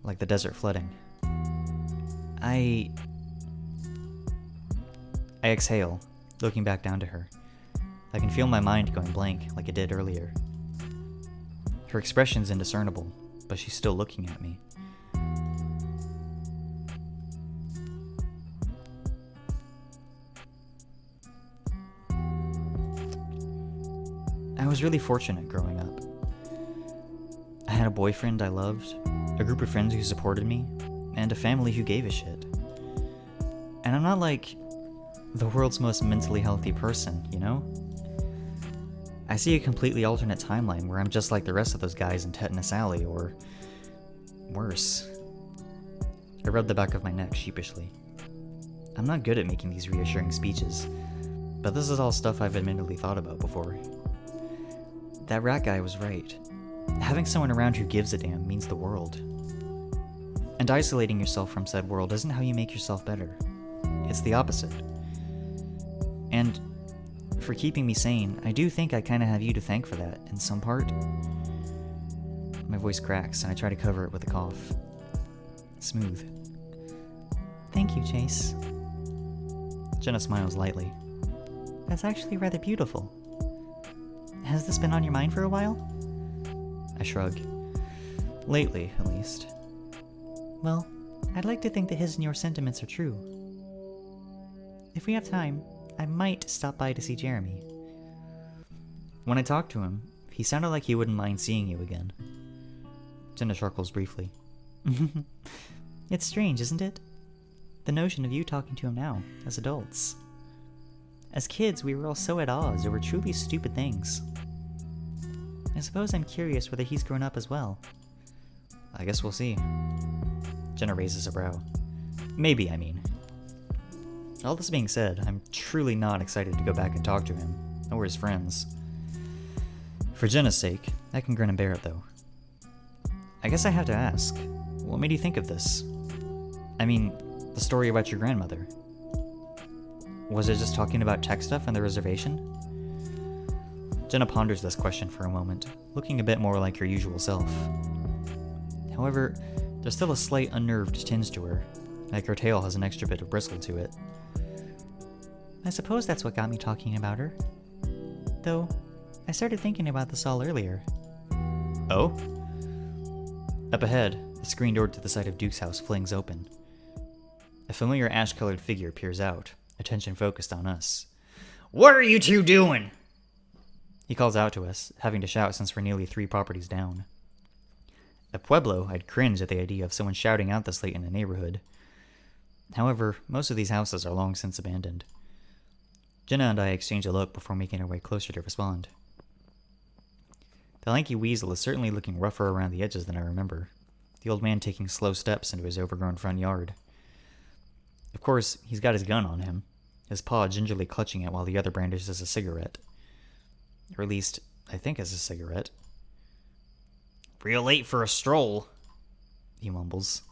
Like the desert flooding. I exhale, looking back down to her. I can feel my mind going blank like it did earlier. Her expression's indiscernible, but she's still looking at me. I was really fortunate growing up. I had a boyfriend I loved, a group of friends who supported me, and a family who gave a shit. And I'm not like the world's most mentally healthy person, you know? I see a completely alternate timeline where I'm just like the rest of those guys in Tetanus Alley, or worse. I rubbed the back of my neck sheepishly. I'm not good at making these reassuring speeches, but this is all stuff I've admittedly thought about before. That rat guy was right. Having someone around who gives a damn means the world. And isolating yourself from said world isn't how you make yourself better. It's the opposite. And for keeping me sane, I do think I kinda have you to thank for that, in some part. My voice cracks, and I try to cover it with a cough. Smooth. Thank you, Chase. Jenna smiles lightly. That's actually rather beautiful. Has this been on your mind for a while? I shrug. Lately, at least. Well, I'd like to think that his and your sentiments are true. If we have time, I might stop by to see Jeremy. When I talked to him, he sounded like he wouldn't mind seeing you again. Jenna chuckles briefly. It's strange, isn't it? The notion of you talking to him now, as adults. As kids, we were all so at odds over truly stupid things. I suppose I'm curious whether he's grown up as well. I guess we'll see. Jenna raises a brow. Maybe, I mean. All this being said, I'm truly not excited to go back and talk to him, or his friends. For Jenna's sake, I can grin and bear it though. I guess I have to ask, what made you think of this? I mean, the story about your grandmother. Was it just talking about tech stuff on the reservation? Jenna ponders this question for a moment, looking a bit more like her usual self. However, there's still a slight unnerved tinge to her, like her tail has an extra bit of bristle to it. I suppose that's what got me talking about her. Though, I started thinking about this all earlier. Oh? Up ahead, the screen door to the side of Duke's house flings open. A familiar ash-colored figure peers out, attention focused on us. "What are you two doing?" He calls out to us, having to shout since we're nearly 3 properties down. At Pueblo, I'd cringe at the idea of someone shouting out this late in the neighborhood. However, most of these houses are long since abandoned. Jenna and I exchange a look before making our way closer to respond. The lanky weasel is certainly looking rougher around the edges than I remember, the old man taking slow steps into his overgrown front yard. Of course, he's got his gun on him, his paw gingerly clutching it while the other brandishes a cigarette. Or at least, I think it's a cigarette. "Real late for a stroll," he mumbles.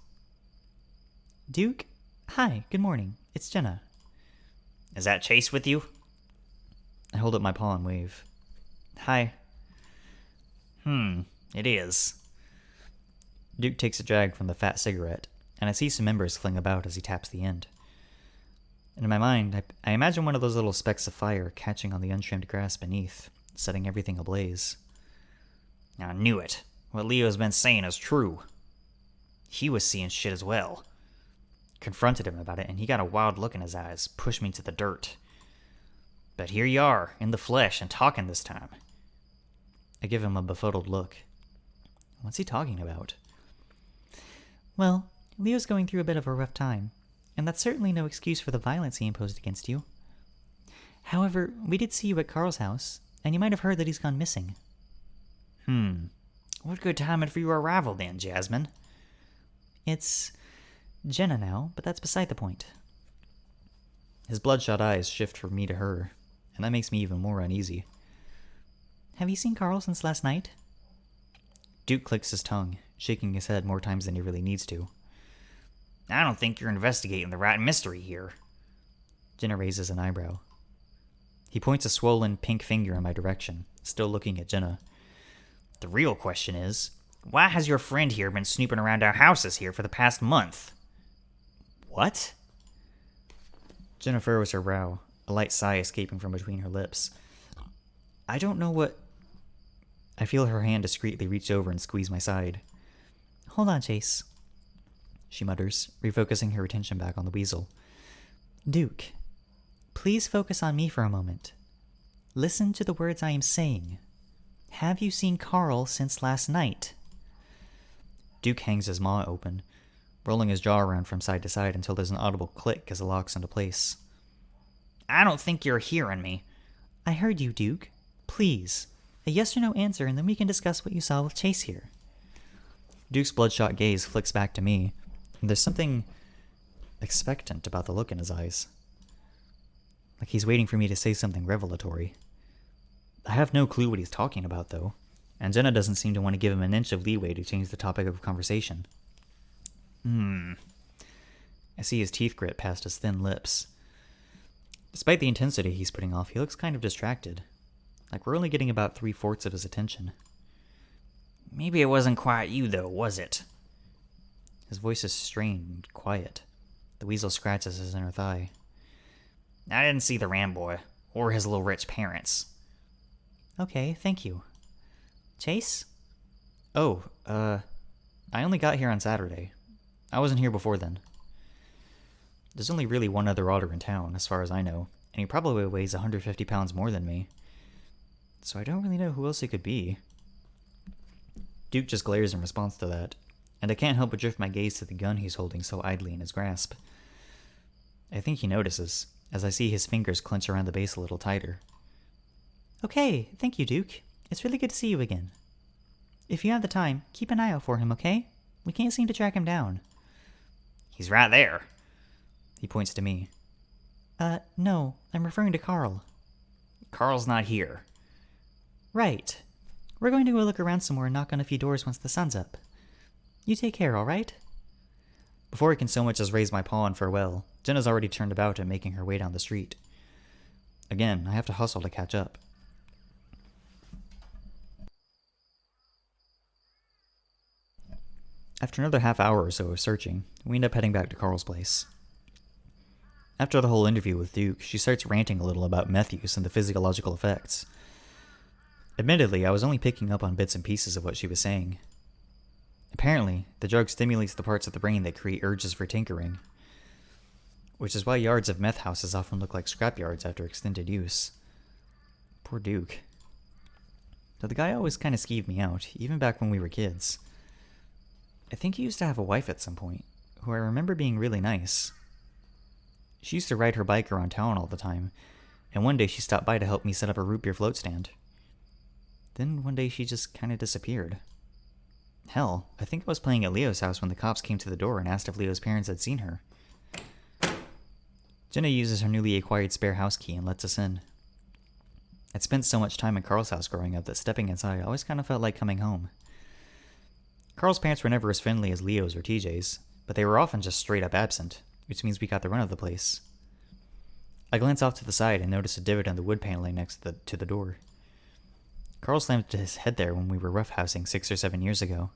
Duke? Hi, good morning. It's Jenna. "Is that Chase with you?" I hold up my paw and wave. "Hi." It is." Duke takes a drag from the fat cigarette, and I see some embers fling about as he taps the end. In my mind, I imagine one of those little specks of fire catching on the untrimmed grass beneath, setting everything ablaze. "I knew it. What Leo's been saying is true. He was seeing shit as well. Confronted him about it, and he got a wild look in his eyes, pushed me to the dirt. But here you are, in the flesh, and talking this time." I give him a befuddled look. What's he talking about? Well, Leo's going through a bit of a rough time, and that's certainly no excuse for the violence he imposed against you. However, we did see you at Carl's house, and you might have heard that he's gone missing. What good timing for your arrival then, Jasmine? It's Jenna now, but that's beside the point. His bloodshot eyes shift from me to her, and that makes me even more uneasy. Have you seen Carl since last night? Duke clicks his tongue, shaking his head more times than he really needs to. "I don't think you're investigating the right mystery here." Jenna raises an eyebrow. He points a swollen pink finger in my direction, still looking at Jenna. "The real question is, why has your friend here been snooping around our houses here for the past month?" "What?" Jenna furrows her brow, a light sigh escaping from between her lips. "I don't know what..." I feel her hand discreetly reach over and squeeze my side. Hold on, Chase, she mutters, refocusing her attention back on the weasel. Duke, please focus on me for a moment. Listen to the words I am saying. Have you seen Carl since last night? Duke hangs his maw open, rolling his jaw around from side to side until there's an audible click as it locks into place. "I don't think you're hearing me." I heard you, Duke. Please, a yes or no answer, and then we can discuss what you saw with Chase here. Duke's bloodshot gaze flicks back to me, and there's something expectant about the look in his eyes. Like he's waiting for me to say something revelatory. I have no clue what he's talking about, though, and Jenna doesn't seem to want to give him an inch of leeway to change the topic of conversation. I see his teeth grit past his thin lips. Despite the intensity he's putting off, he looks kind of distracted. Like we're only getting about 3/4 of his attention. "Maybe it wasn't quite you, though, was it?" His voice is strained and quiet. The weasel scratches his inner thigh. "I didn't see the Ramboy, or his little rich parents." Okay, thank you. Chase? "Oh, I only got here on Saturday. I wasn't here before then. There's only really one other otter in town, as far as I know, and he probably weighs 150 pounds more than me. So I don't really know who else it could be." Duke just glares in response to that, and I can't help but drift my gaze to the gun he's holding so idly in his grasp. I think he notices, as I see his fingers clench around the base a little tighter. Okay, thank you, Duke. It's really good to see you again. If you have the time, keep an eye out for him, okay? We can't seem to track him down. "He's right there." He points to me. No, I'm referring to Carl. "Carl's not here." Right. We're going to go look around some more and knock on a few doors once the sun's up. You take care, alright? Before I can so much as raise my paw in farewell, Jenna's already turned about and making her way down the street. Again, I have to hustle to catch up. After another half hour or so of searching, we end up heading back to Carl's place. After the whole interview with Duke, she starts ranting a little about meth use and the physiological effects. Admittedly, I was only picking up on bits and pieces of what she was saying. Apparently, the drug stimulates the parts of the brain that create urges for tinkering, which is why yards of meth houses often look like scrapyards after extended use. Poor Duke. Though the guy always kind of skeeved me out, even back when we were kids. I think he used to have a wife at some point, who I remember being really nice. She used to ride her bike around town all the time, and one day she stopped by to help me set up a root beer float stand. Then one day she just kind of disappeared. Hell, I think I was playing at Leo's house when the cops came to the door and asked if Leo's parents had seen her. Jenna uses her newly acquired spare house key and lets us in. I'd spent so much time in Carl's house growing up that stepping inside always kind of felt like coming home. Carl's parents were never as friendly as Leo's or TJ's, but they were often just straight up absent, which means we got the run of the place. I glance off to the side and notice a divot on the wood paneling next to the door. Carl slammed his head there when we were roughhousing 6 or 7 years ago.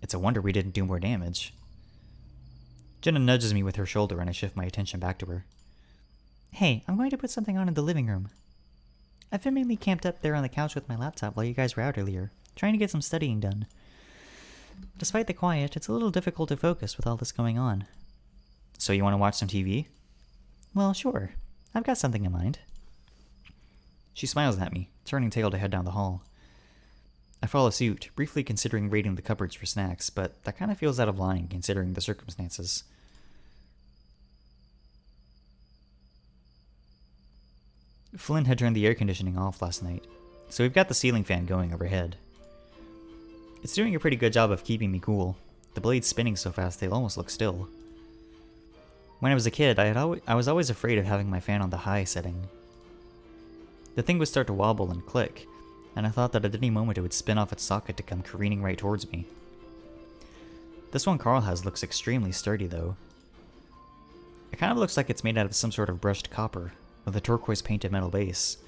It's a wonder we didn't do more damage. Jenna nudges me with her shoulder and I shift my attention back to her. Hey, I'm going to put something on in the living room. I've been mainly camped up there on the couch with my laptop while you guys were out earlier, trying to get some studying done. Despite the quiet, it's a little difficult to focus with all this going on. So you want to watch some TV? Well, sure. I've got something in mind. She smiles at me, turning tail to head down the hall. I follow suit, briefly considering raiding the cupboards for snacks, but that kind of feels out of line considering the circumstances. Flynn had turned the air conditioning off last night, so we've got the ceiling fan going overhead. It's doing a pretty good job of keeping me cool. The blades spinning so fast they'll almost look still. When I was a kid, I was always afraid of having my fan on the high setting. The thing would start to wobble and click, and I thought that at any moment it would spin off its socket to come careening right towards me. This one Carl has looks extremely sturdy though. It kind of looks like it's made out of some sort of brushed copper, with a turquoise painted metal base.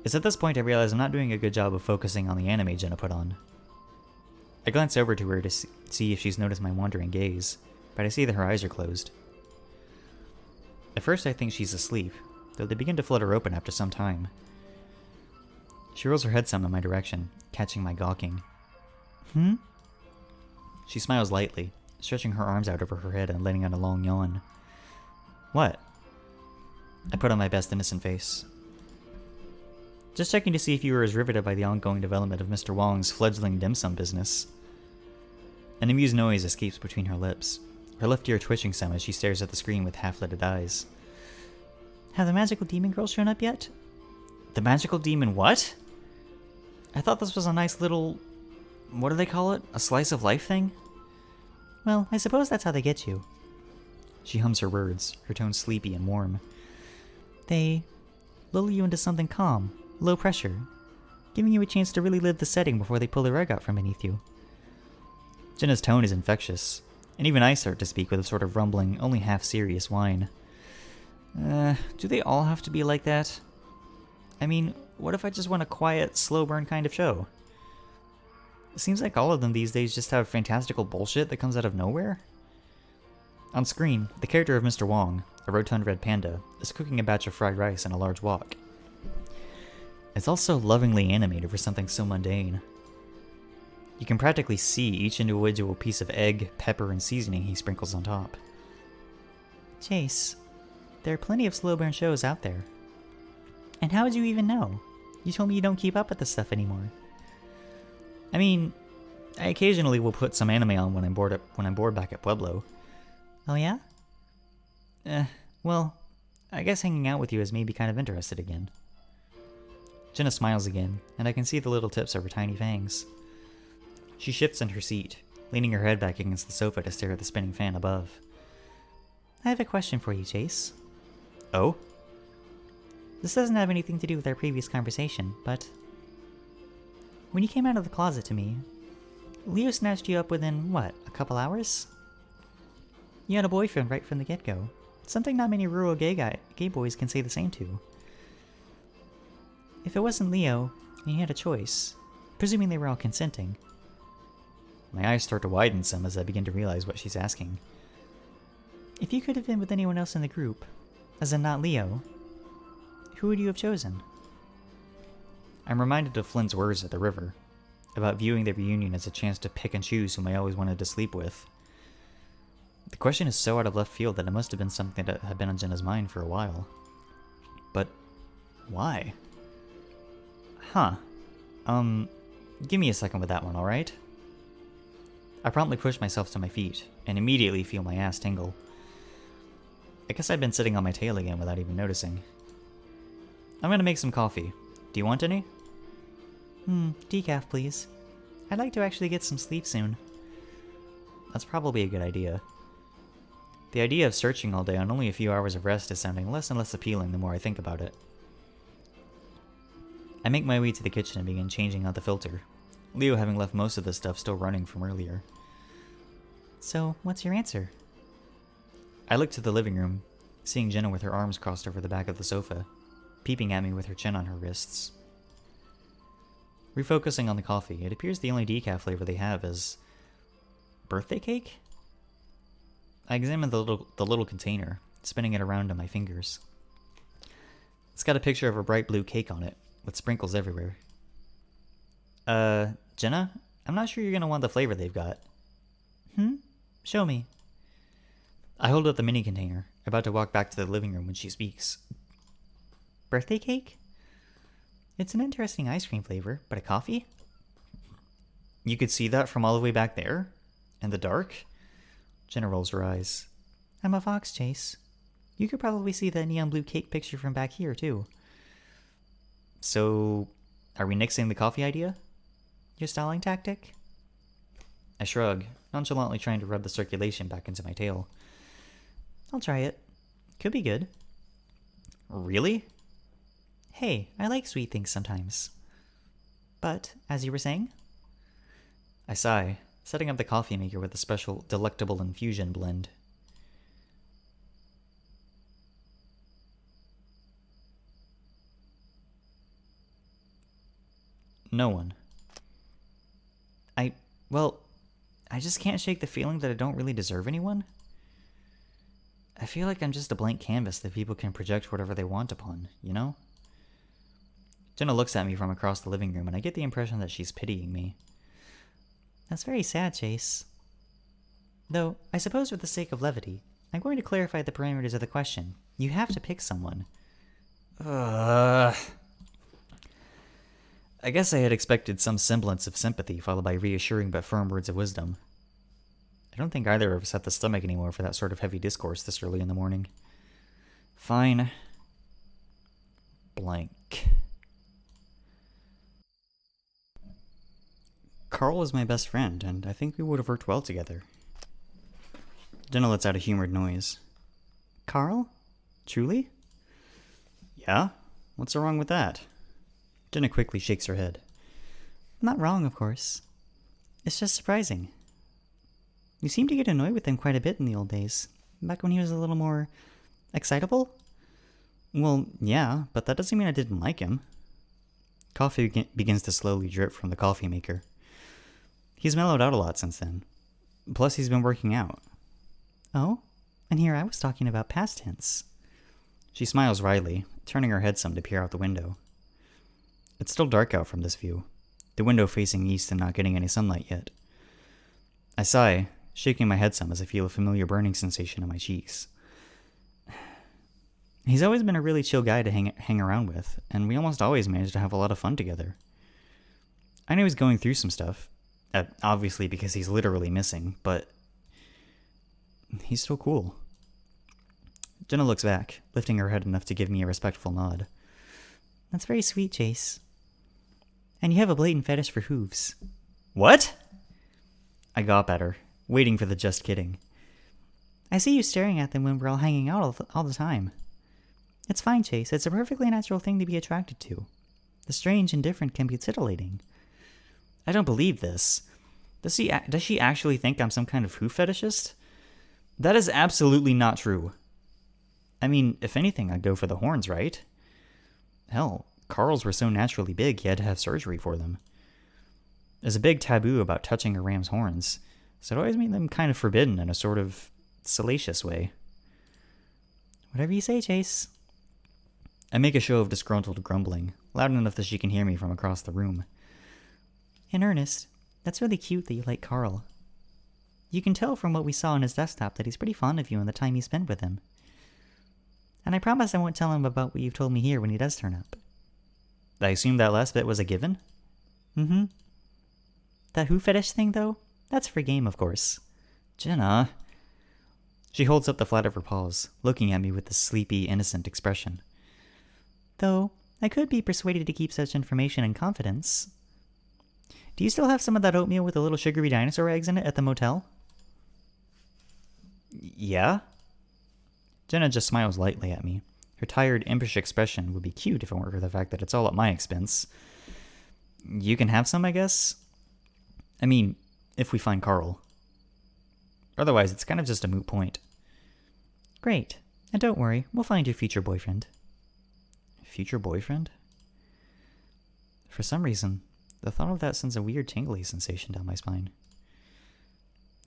It's at this point I realize I'm not doing a good job of focusing on the anime Jenna put on. I glance over to her to see if she's noticed my wandering gaze, but I see that her eyes are closed. At first I think she's asleep, though they begin to flutter open after some time. She rolls her head some in my direction, catching my gawking. She smiles lightly, stretching her arms out over her head and letting out a long yawn. What? I put on my best innocent face. Just checking to see if you were as riveted by the ongoing development of Mr. Wong's fledgling dim sum business. An amused noise escapes between her lips, her left ear twitching some as she stares at the screen with half-lidded eyes. Have the magical demon girls shown up yet? The magical demon what? I thought this was a nice little... what do they call it? A slice of life thing? Well, I suppose that's how they get you. She hums her words, her tone sleepy and warm. They lull you into something calm, low pressure, giving you a chance to really live the setting before they pull the rug out from beneath you. Jenna's tone is infectious, and even I start to speak with a sort of rumbling, only half-serious whine. Do they all have to be like that? I mean, what if I just want a quiet, slow burn kind of show? It seems like all of them these days just have fantastical bullshit that comes out of nowhere. On screen, the character of Mr. Wong, a rotund red panda, is cooking a batch of fried rice in a large wok. It's also lovingly animated for something so mundane. You can practically see each individual piece of egg, pepper, and seasoning he sprinkles on top. Chase, there are plenty of slow burn shows out there. And how would you even know? You told me you don't keep up with this stuff anymore. I mean, I occasionally will put some anime on when I'm bored back at Pueblo. Oh yeah? Well, I guess hanging out with you has made me kind of interested again. Jenna smiles again, and I can see the little tips of her tiny fangs. She shifts in her seat, leaning her head back against the sofa to stare at the spinning fan above. I have a question for you, Chase. Oh? This doesn't have anything to do with our previous conversation, but... when you came out of the closet to me, Leo snatched you up within, what, a couple hours? You had a boyfriend right from the get-go. Something not many rural gay boys can say the same to. If it wasn't Leo, and you had a choice, presuming they were all consenting... My eyes start to widen some as I begin to realize what she's asking. If you could have been with anyone else in the group, as in not Leo, who would you have chosen? I'm reminded of Flynn's words at the river, about viewing the reunion as a chance to pick and choose whom I always wanted to sleep with. The question is so out of left field that it must have been something that had been on Jenna's mind for a while. But why? Huh. Give me a second with that one, alright? I promptly push myself to my feet, and immediately feel my ass tingle. I guess I'd been sitting on my tail again without even noticing. I'm gonna make some coffee. Do you want any? Decaf, please. I'd like to actually get some sleep soon. That's probably a good idea. The idea of searching all day on only a few hours of rest is sounding less and less appealing the more I think about it. I make my way to the kitchen and begin changing out the filter, Leo having left most of the stuff still running from earlier. So, what's your answer? I look to the living room, seeing Jenna with her arms crossed over the back of the sofa, peeping at me with her chin on her wrists. Refocusing on the coffee, it appears the only decaf flavor they have is birthday cake? I examine the little container, spinning it around on my fingers. It's got a picture of a bright blue cake on it, with sprinkles everywhere. Jenna? I'm not sure you're gonna want the flavor they've got. Show me. I hold up the mini container, about to walk back to the living room when she speaks. Birthday cake? It's an interesting ice cream flavor, but a coffee? You could see that from all the way back there? In the dark? Jenna rolls her eyes. I'm a fox, Chase. You could probably see the neon blue cake picture from back here, too. So, are we nixing the coffee idea? Your stalling tactic? I shrug, nonchalantly trying to rub the circulation back into my tail. I'll try it. Could be good. Really? Hey, I like sweet things sometimes. But, as you were saying? I sigh, setting up the coffee maker with a special delectable infusion blend. No one. I just can't shake the feeling that I don't really deserve anyone. I feel like I'm just a blank canvas that people can project whatever they want upon, you know? Jenna looks at me from across the living room, and I get the impression that she's pitying me. That's very sad, Chase. Though, I suppose for the sake of levity, I'm going to clarify the parameters of the question. You have to pick someone. I guess I had expected some semblance of sympathy, followed by reassuring but firm words of wisdom. I don't think either of us have the stomach anymore for that sort of heavy discourse this early in the morning. Fine. Blank. Carl is my best friend, and I think we would have worked well together. Jenna lets out a humored noise. Carl? Truly? Yeah? What's so wrong with that? Jenna quickly shakes her head. Not wrong, of course. It's just surprising. You seemed to get annoyed with him quite a bit in the old days, back when he was a little more excitable? Well, yeah, but that doesn't mean I didn't like him. Coffee begins to slowly drip from the coffee maker. He's mellowed out a lot since then. Plus, he's been working out. Oh? And here I was talking about past tense. She smiles wryly, turning her head some to peer out the window. It's still dark out from this view, the window facing east and not getting any sunlight yet. I sigh, shaking my head some as I feel a familiar burning sensation on my cheeks. He's always been a really chill guy to hang around with, and we almost always manage to have a lot of fun together. I know he's going through some stuff, obviously because he's literally missing, but he's still cool. Jenna looks back, lifting her head enough to give me a respectful nod. That's very sweet, Chase. And you have a blatant fetish for hooves. What? I gawp at her, waiting for the just kidding. I see you staring at them when we're all hanging out all the time. It's fine, Chase. It's a perfectly natural thing to be attracted to. The strange and different can be titillating. I don't believe this. Does she actually think I'm some kind of hoof fetishist? That is absolutely not true. I mean, if anything, I'd go for the horns, right? Hell, Carl's were so naturally big he had to have surgery for them. There's a big taboo about touching a ram's horns, so it always made them kind of forbidden in a sort of salacious way. Whatever you say, Chase. I make a show of disgruntled grumbling, loud enough that she can hear me from across the room. In earnest, that's really cute that you like Carl. You can tell from what we saw on his desktop that he's pretty fond of you and the time you spend with him. And I promise I won't tell him about what you've told me here when he does turn up. I assume that last bit was a given? Mm-hmm. That who fetish thing, though? That's for game, of course. Jenna. She holds up the flat of her paws, looking at me with a sleepy, innocent expression. Though, I could be persuaded to keep such information in confidence. Do you still have some of that oatmeal with the little sugary dinosaur eggs in it at the motel? Yeah? Jenna just smiles lightly at me. Her tired, impish expression would be cute if it weren't for the fact that it's all at my expense. You can have some, I guess? I mean, if we find Carl. Otherwise, it's kind of just a moot point. Great. And don't worry, we'll find your future boyfriend. Future boyfriend? For some reason, the thought of that sends a weird tingly sensation down my spine.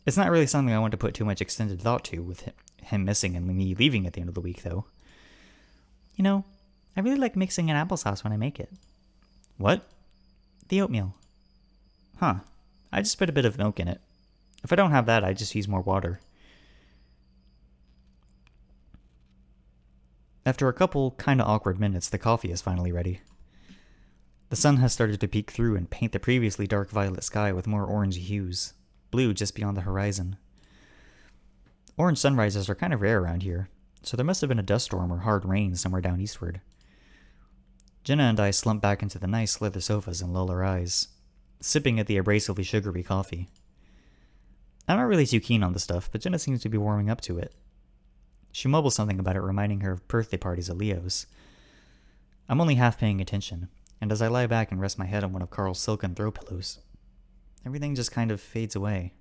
It's not really something I want to put too much extended thought to, with him missing and me leaving at the end of the week, though. You know, I really like mixing in applesauce when I make it. What? The oatmeal. Huh. I just put a bit of milk in it. If I don't have that, I just use more water. After a couple kinda awkward minutes, the coffee is finally ready. The sun has started to peek through and paint the previously dark violet sky with more orange hues, blue just beyond the horizon. Orange sunrises are kind of rare around here, so there must have been a dust storm or hard rain somewhere down eastward. Jenna and I slump back into the nice leather sofas and lull our eyes, sipping at the abrasively sugary coffee. I'm not really too keen on the stuff, but Jenna seems to be warming up to it. She mumbles something about it reminding her of birthday parties at Leo's. I'm only half paying attention, and as I lie back and rest my head on one of Carl's silken throw pillows, everything just kind of fades away.